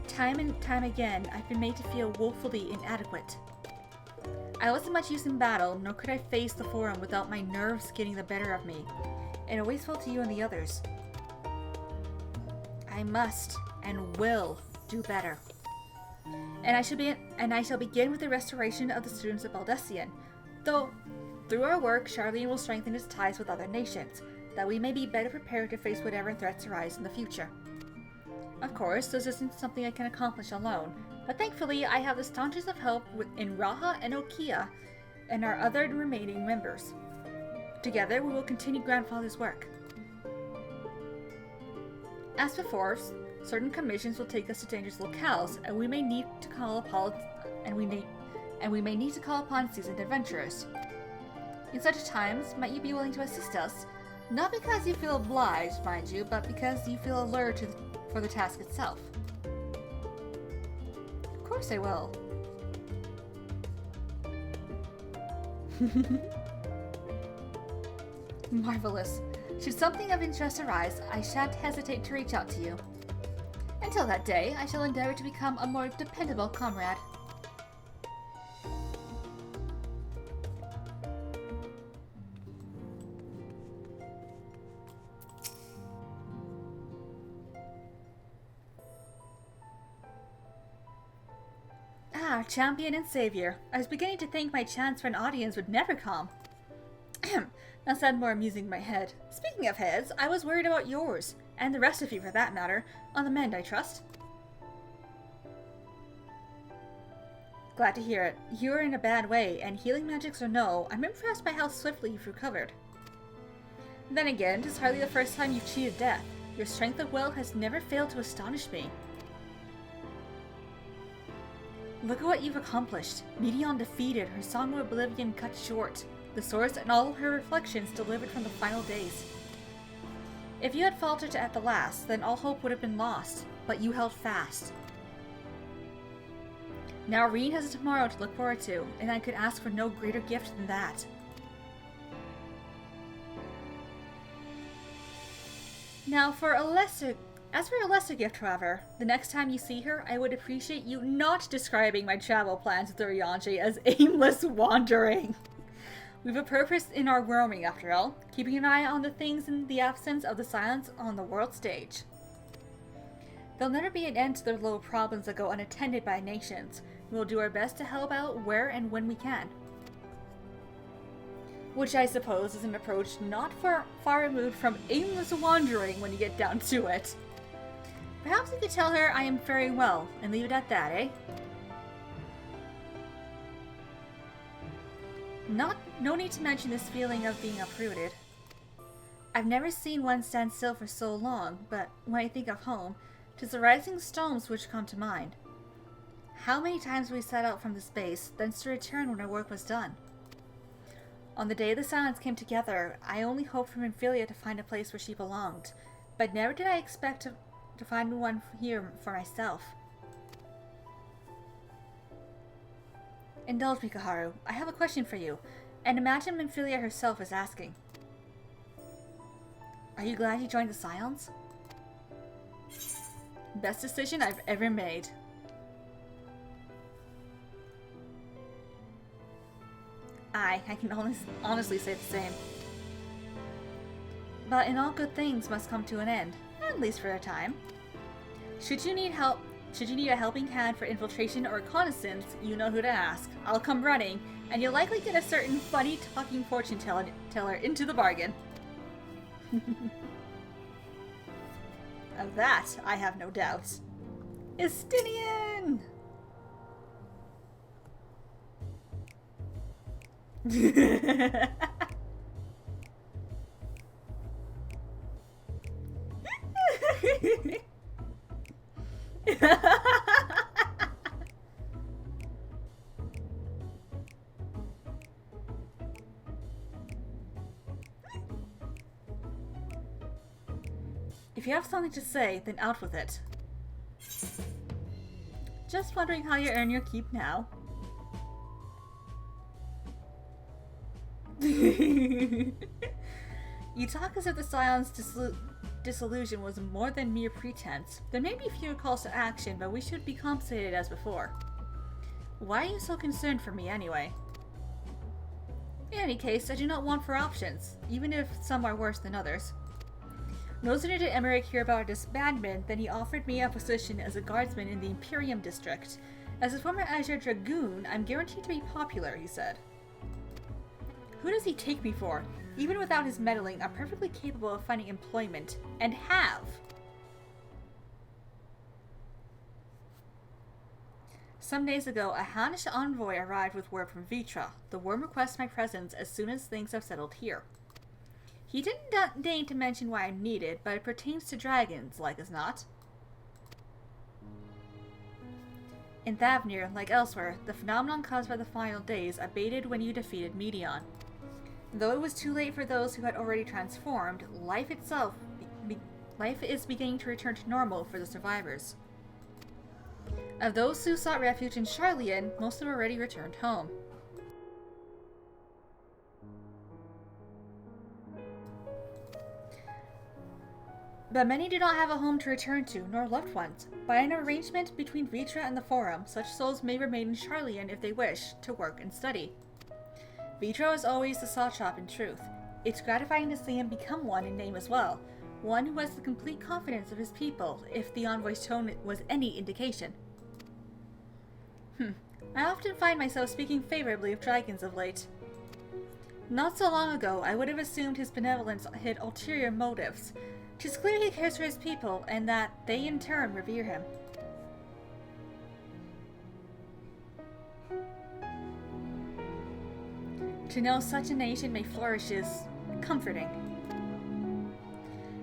[SPEAKER 1] Time and time again, I've been made to feel woefully inadequate. I wasn't much use in battle, nor could I face the Forum without my nerves getting the better of me. It always fell to you and the others. I must and will do better. And I shall begin with the restoration of the students of Baldessian, though through our work, Charlian will strengthen its ties with other nations, that we may be better prepared to face whatever threats arise in the future. Of course, this isn't something I can accomplish alone, but thankfully I have the staunchest of help in Raha and Okia and our other remaining members. Together, we will continue Grandfather's work. As before, certain commissions will take us to dangerous locales, and we may need to call upon seasoned adventurers. In such times, might you be willing to assist us? Not because you feel obliged, mind you, but because you feel allured for the task itself. Of course I will. Marvelous. Should something of interest arise, I shan't hesitate to reach out to you. Until that day, I shall endeavor to become a more dependable comrade. Ah, champion and savior. I was beginning to think my chance for an audience would never come. That sounded more amusing in my head. Speaking of heads, I was worried about yours. And the rest of you, for that matter. On the mend, I trust. Glad to hear it. You're in a bad way, and healing magics or no, I'm impressed by how swiftly you've recovered. Then again, it is hardly the first time you've cheated death. Your strength of will has never failed to astonish me. Look at what you've accomplished. Meteon defeated, her Song of Oblivion cut short, the source and all her reflections delivered from the final days. If you had faltered at the last, then all hope would have been lost, but you held fast. Now Reen has a tomorrow to look forward to, and I could ask for no greater gift than that. Now for a lesser gift, however, the next time you see her, I would appreciate you not describing my travel plans with Urianger as aimless wandering. We've a purpose in our roaming, after all, keeping an eye on the things in the absence of the silence on the world stage. There'll never be an end to the little problems that go unattended by nations. We'll do our best to help out where and when we can. Which I suppose is an approach not far removed from aimless wandering when you get down to it. Perhaps you could tell her I am faring well, and leave it at that, eh? No need to mention this feeling of being uprooted. I've never seen one stand still for so long, but when I think of home, 'tis the rising storms which come to mind. How many times we set out from the space, thence to return when our work was done? On the day the Silence came together, I only hoped for Minfilia to find a place where she belonged, but never did I expect to find one here for myself. Indulge me, Kaharu. I have a question for you, and imagine Minfilia herself is asking. Are you glad you joined the Scions? Best decision I've ever made. I can honestly say the same. But in all good things must come to an end, at least for a time. Should you need a helping hand for infiltration or reconnaissance, you know who to ask. I'll come running, and you'll likely get a certain funny talking fortune teller into the bargain. Of that, I have no doubt. Estinian! If you have something to say, then out with it. Just wondering how you earn your keep now. You talk as if the Scion's disillusion was more than mere pretense. There may be fewer calls to action, but we should be compensated as before. Why are you so concerned for me anyway? In any case, I do not want for options, even if some are worse than others. No sooner did Emmerich hear about our disbandment than he offered me a position as a guardsman in the Imperium district. As a former Azure Dragoon, I'm guaranteed to be popular, he said. Who does he take me for? Even without his meddling, I'm perfectly capable of finding employment, and have. Some days ago, a Hannish envoy arrived with word from Vitra. The worm requests my presence as soon as things have settled here. He didn't deign to mention why I'm needed, but it pertains to dragons, like as not. In Thavnir, like elsewhere, the phenomenon caused by the final days abated when you defeated Meteon. Though it was too late for those who had already transformed, life is beginning to return to normal for the survivors. Of those who sought refuge in Sharlayan, most have already returned home. But many do not have a home to return to, nor loved ones. By an arrangement between Vitra and the Forum, such souls may remain in Sharlayan if they wish, to work and study. Vitra is always the Sawchop in truth. It's gratifying to see him become one in name as well, one who has the complete confidence of his people, if the envoy's tone was any indication. I often find myself speaking favorably of dragons of late. Not so long ago, I would have assumed his benevolence hid ulterior motives. 'Tis clear he cares for his people, and that they in turn revere him. To know such a nation may flourish is comforting.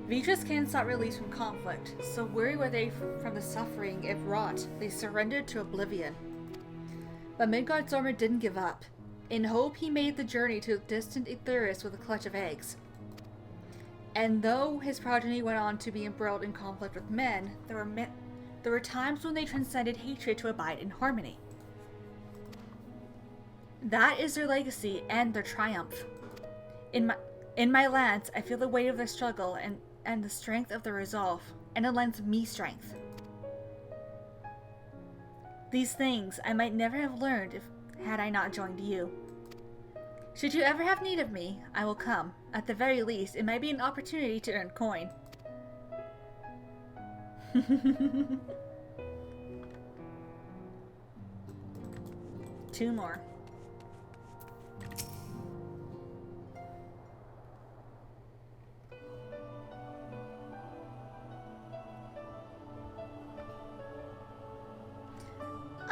[SPEAKER 1] Vitra's kin sought release from conflict, so weary were they from the suffering it wrought, they surrendered to oblivion. But Midgard's armor didn't give up. In hope, he made the journey to distant Aetheris with a clutch of eggs. And though his progeny went on to be embroiled in conflict with men, there were times when they transcended hatred to abide in harmony. That is their legacy and their triumph. In my lance, I feel the weight of their struggle and the strength of their resolve, and it lends me strength. These things I might never have learned had I not joined you. Should you ever have need of me, I will come. At the very least, it might be an opportunity to earn coin. 2 more.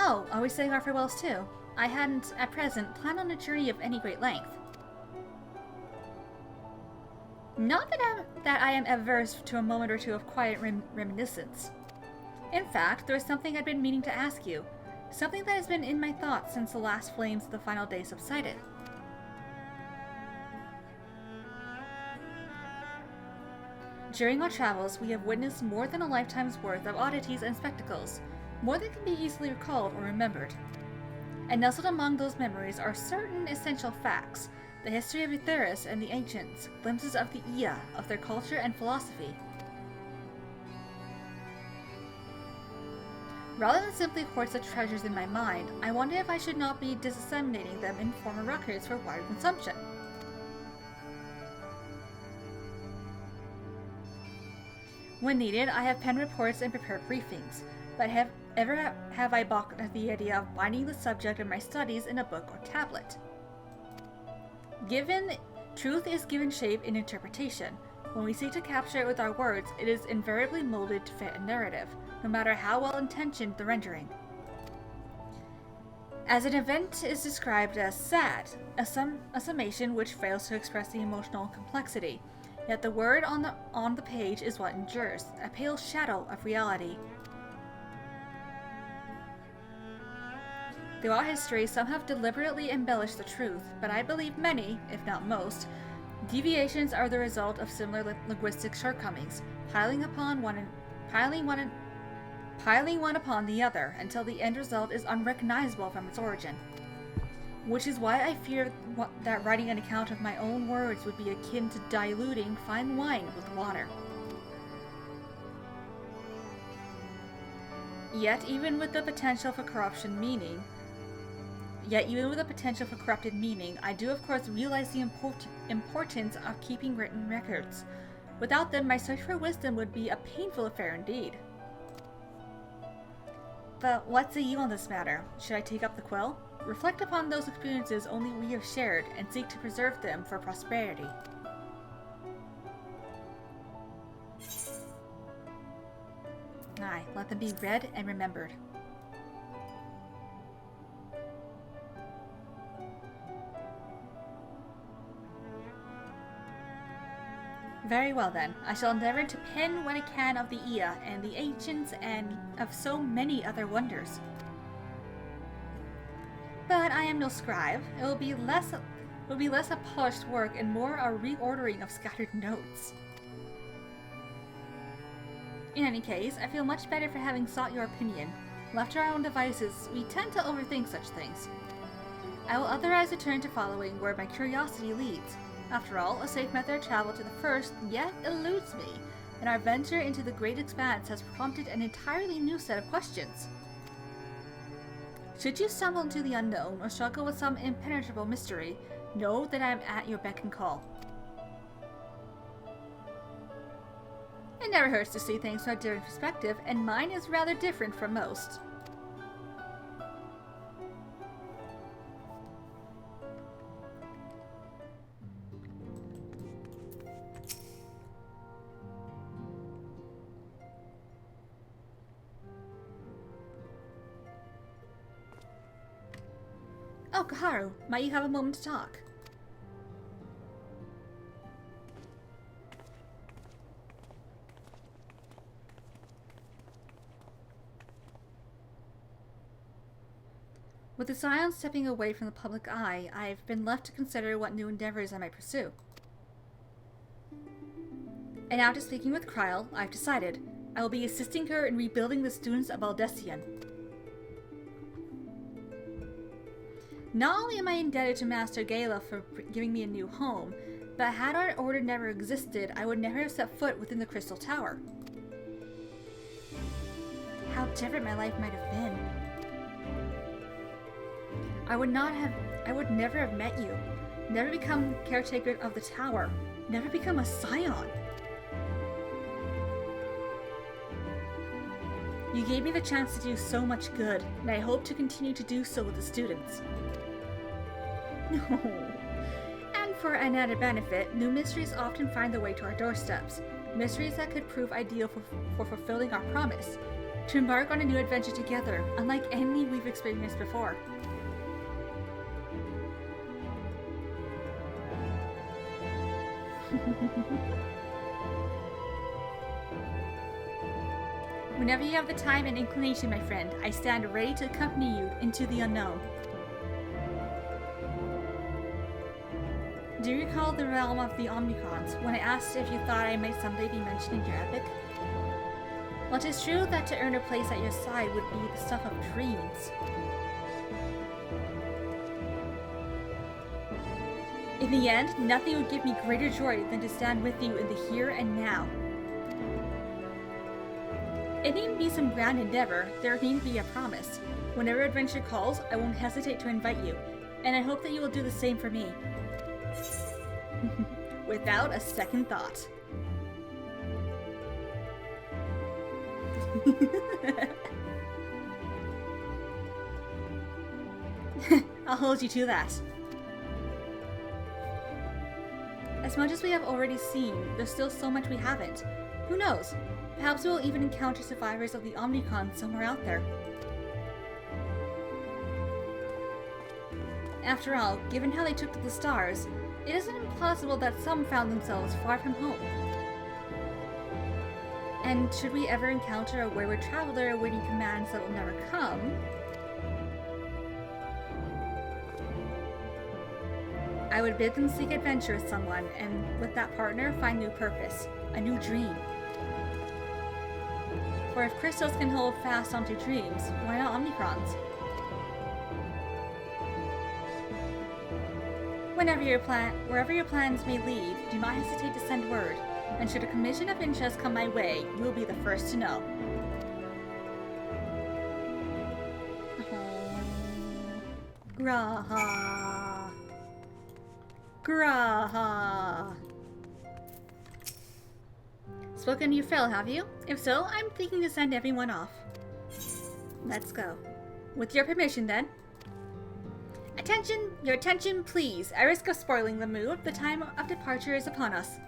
[SPEAKER 1] Oh, are we saying our farewells too? I hadn't, at present, planned on a journey of any great length. Not that I am averse to a moment or two of quiet reminiscence. In fact, there is something I'd been meaning to ask you. Something that has been in my thoughts since the last flames of the final day subsided. During our travels, we have witnessed more than a lifetime's worth of oddities and spectacles, more than can be easily recalled or remembered. And nestled among those memories are certain essential facts, the history of Aetheris and the ancients, glimpses of the Ea, of their culture and philosophy. Rather than simply hoard such treasures in my mind, I wonder if I should not be disseminating them in former records for wider consumption. When needed, I have penned reports and prepared briefings, but have I balked at the idea of binding the subject of my studies in a book or tablet? Truth is given shape in interpretation. When we seek to capture it with our words, it is invariably molded to fit a narrative, no matter how well-intentioned the rendering. As an event is described as sad, a summation which fails to express the emotional complexity, yet the word on the page is what endures, a pale shadow of reality. Throughout history, some have deliberately embellished the truth, but I believe many, if not most, deviations are the result of similar linguistic shortcomings, piling one upon the other until the end result is unrecognizable from its origin. Which is why I fear that writing an account of my own words would be akin to diluting fine wine with water. Yet even with the potential for corrupted meaning, I do of course realize the importance of keeping written records. Without them, my search for wisdom would be a painful affair indeed. But what say you on this matter? Should I take up the quill? Reflect upon those experiences only we have shared, and seek to preserve them for prosperity. Aye, let them be read and remembered. Very well then, I shall endeavor to pen what I can of the Ea and the ancients and of so many other wonders. But I am no scribe. It will be less a polished work and more a reordering of scattered notes. In any case, I feel much better for having sought your opinion. Left to our own devices, we tend to overthink such things. I will otherwise return to following where my curiosity leads. After all, a safe method of travel to the first yet eludes me, and our venture into the great expanse has prompted an entirely new set of questions. Should you stumble into the unknown or struggle with some impenetrable mystery, know that I am at your beck and call. It never hurts to see things from a different perspective, and mine is rather different from most. Oh, Kaharu, might you have a moment to talk? With the Scion stepping away from the public eye, I've been left to consider what new endeavors I might pursue. And after speaking with Kryl, I've decided I will be assisting her in rebuilding the students of Aldessian. Not only am I indebted to Master Gala for giving me a new home, but had our order never existed, I would never have set foot within the Crystal Tower. How different my life might have been. I would never have met you, never become caretaker of the tower, never become a Scion. You gave me the chance to do so much good, and I hope to continue to do so with the students. And for an added benefit, new mysteries often find their way to our doorsteps. Mysteries that could prove ideal for fulfilling our promise, to embark on a new adventure together, unlike any we've experienced before. Whenever you have the time and inclination, my friend, I stand ready to accompany you into the unknown. Do you recall the realm of the Omnicrons, when I asked if you thought I might someday be mentioned in your epic? Well, it is true that to earn a place at your side would be the stuff of dreams. In the end, nothing would give me greater joy than to stand with you in the here and now. It needn't be some grand endeavor, there needn't be a promise. Whenever adventure calls, I won't hesitate to invite you, and I hope that you will do the same for me. Without a second thought. I'll hold you to that. As much as we have already seen, there's still so much we haven't. Who knows? Perhaps we will even encounter survivors of the Omnicron somewhere out there. After all, given how they took to the stars, it isn't impossible that some found themselves far from home. And should we ever encounter a wayward traveler awaiting commands that will never come, I would bid them seek adventure with someone, and with that partner, find new purpose, a new dream. For if crystals can hold fast onto dreams, why not Omnicrons? Wherever your plans may lead, do not hesitate to send word, and should a commission of interest come my way, you will be the first to know. Graha. Graha. Spoken to your frill, have you? If so, I'm thinking to send everyone off. Let's go. With your permission, then. Attention! Your attention, please. At risk of spoiling the mood, the time of departure is upon us.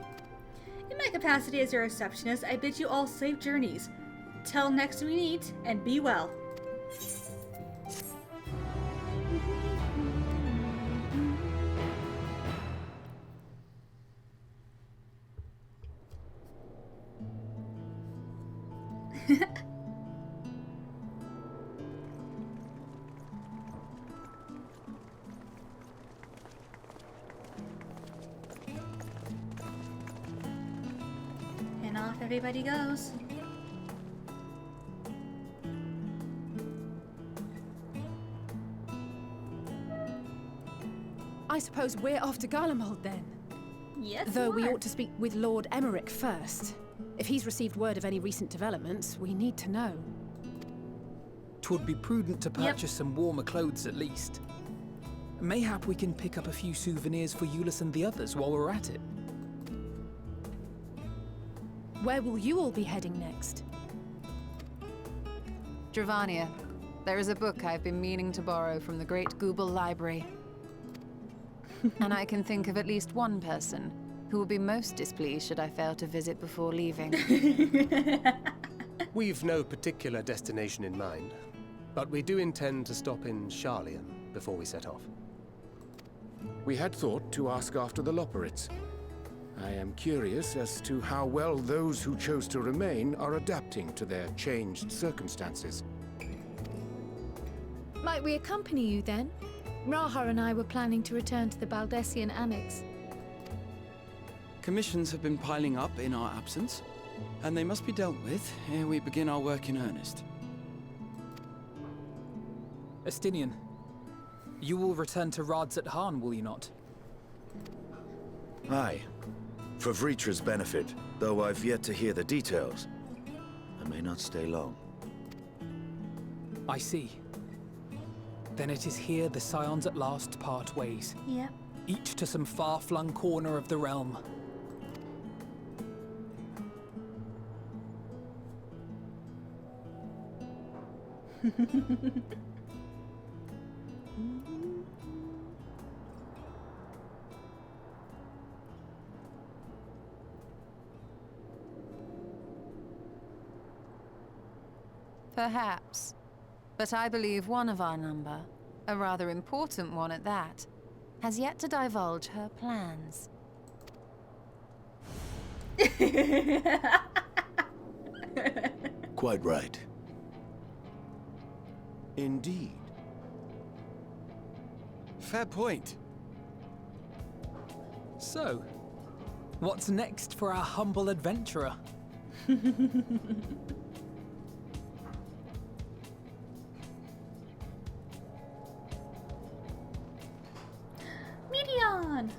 [SPEAKER 1] In my capacity as your receptionist, I bid you all safe journeys. Till next we meet, and be well. And off everybody goes.
[SPEAKER 5] I suppose we're off to Garlemald then.
[SPEAKER 1] Yes,
[SPEAKER 5] Though we ought to speak with Lord Emmerich first. If he's received word of any recent developments, we need to know.
[SPEAKER 2] 'Twould be prudent to purchase some warmer clothes at least. Mayhap we can pick up a few souvenirs for Euless and the others while we're at it.
[SPEAKER 5] Where will you all be heading next?
[SPEAKER 10] Dravania. There is a book I've been meaning to borrow from the Great Google Library. And I can think of at least one person who will be most displeased should I fail to visit before leaving.
[SPEAKER 11] We've no particular destination in mind, but we do intend to stop in Sharlayan. before we set off?
[SPEAKER 12] We had thought to ask after the Loporrits. I am curious as to how well those who chose to remain are adapting to their changed circumstances.
[SPEAKER 14] Might we accompany you then? Raha and I were planning to return to the Baldessian Annex.
[SPEAKER 16] Commissions have been piling up in our absence, and they must be dealt with ere we begin our work in earnest.
[SPEAKER 2] Estinian, you will return to Radzat Han, will you not?
[SPEAKER 15] Aye. For Vritra's benefit, though I've yet to hear the details. I may not stay long.
[SPEAKER 2] I see. Then it is here the Scions at last part ways.
[SPEAKER 1] Yep.
[SPEAKER 2] Each to some far-flung corner of the realm.
[SPEAKER 10] Perhaps. But I believe one of our number, a rather important one at that, has yet to divulge her plans.
[SPEAKER 15] Quite right.
[SPEAKER 12] Indeed.
[SPEAKER 16] Fair point.
[SPEAKER 2] So, what's next for our humble adventurer?
[SPEAKER 1] Medion!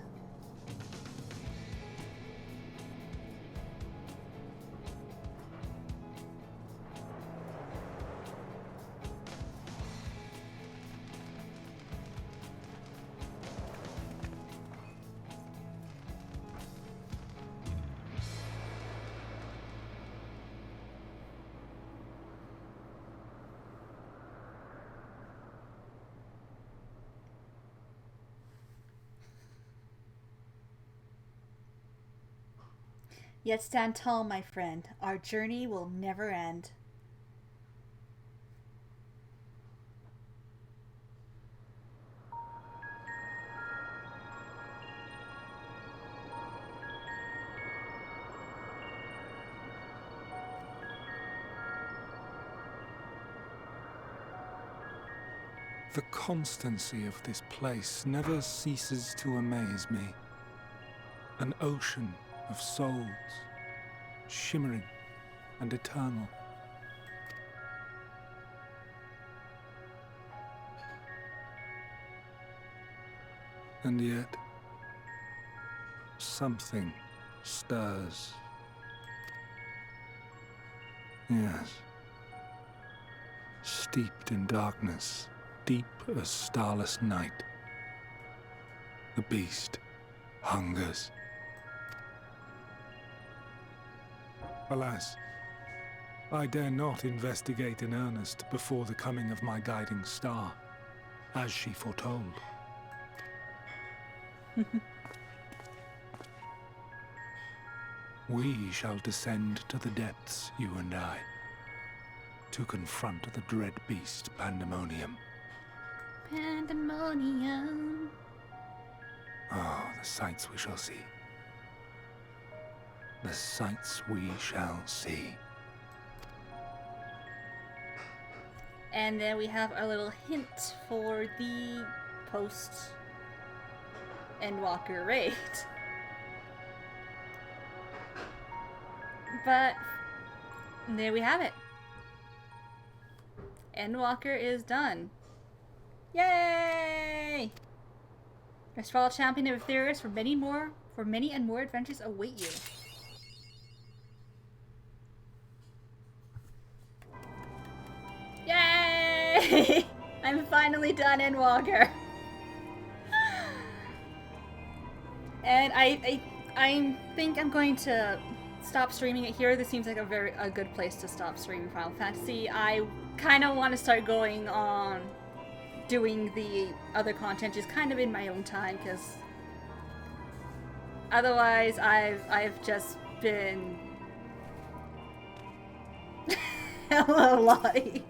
[SPEAKER 1] Yet stand tall, my friend. Our journey will never end.
[SPEAKER 17] The constancy of this place never ceases to amaze me. An ocean of souls, shimmering and eternal. And yet, something stirs. Yes. Steeped in darkness, deep as starless night. The beast hungers. Alas, I dare not investigate in earnest before the coming of my guiding star, as she foretold. We shall descend to the depths, you and I, to confront the dread beast Pandemonium.
[SPEAKER 1] Pandemonium.
[SPEAKER 17] Oh, the sights we shall see. The sights we shall see.
[SPEAKER 1] And then we have our little hint for the post-Endwalker raid. But there we have it. Endwalker is done. Yay! Restfall Champion of Etheirys for many and more adventures await you. Yay! I'm finally done Endwalker. And I think I'm going to stop streaming it here. This seems like a good place to stop streaming Final Fantasy. I kind of want to start going on doing the other content just kind of in my own time, because otherwise I've just been hello Lottie.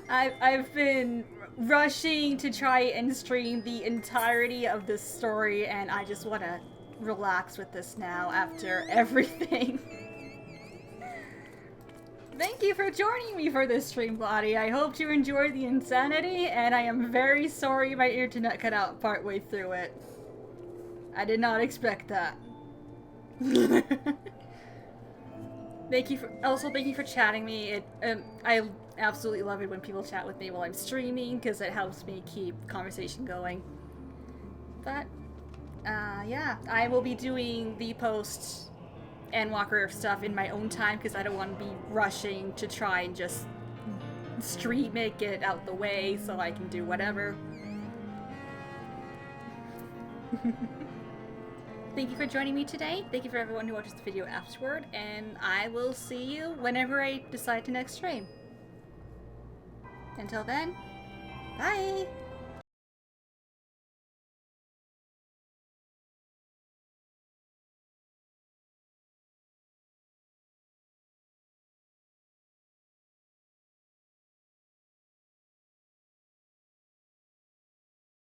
[SPEAKER 1] I've been rushing to try and stream the entirety of this story, and I just want to relax with this now after everything. Thank you for joining me for this stream, Lottie. I hope you enjoyed the insanity, and I am very sorry my internet cut out partway through it. I did not expect that. Thank you for chatting me. I absolutely love it when people chat with me while I'm streaming, because it helps me keep conversation going. But yeah, I will be doing the post Endwalker stuff in my own time, because I don't want to be rushing to try and just stream it, get it out the way so I can do whatever. Thank you for joining me today. Thank you for everyone who watches the video afterward, and I will see you whenever I decide to next stream. Until then, bye!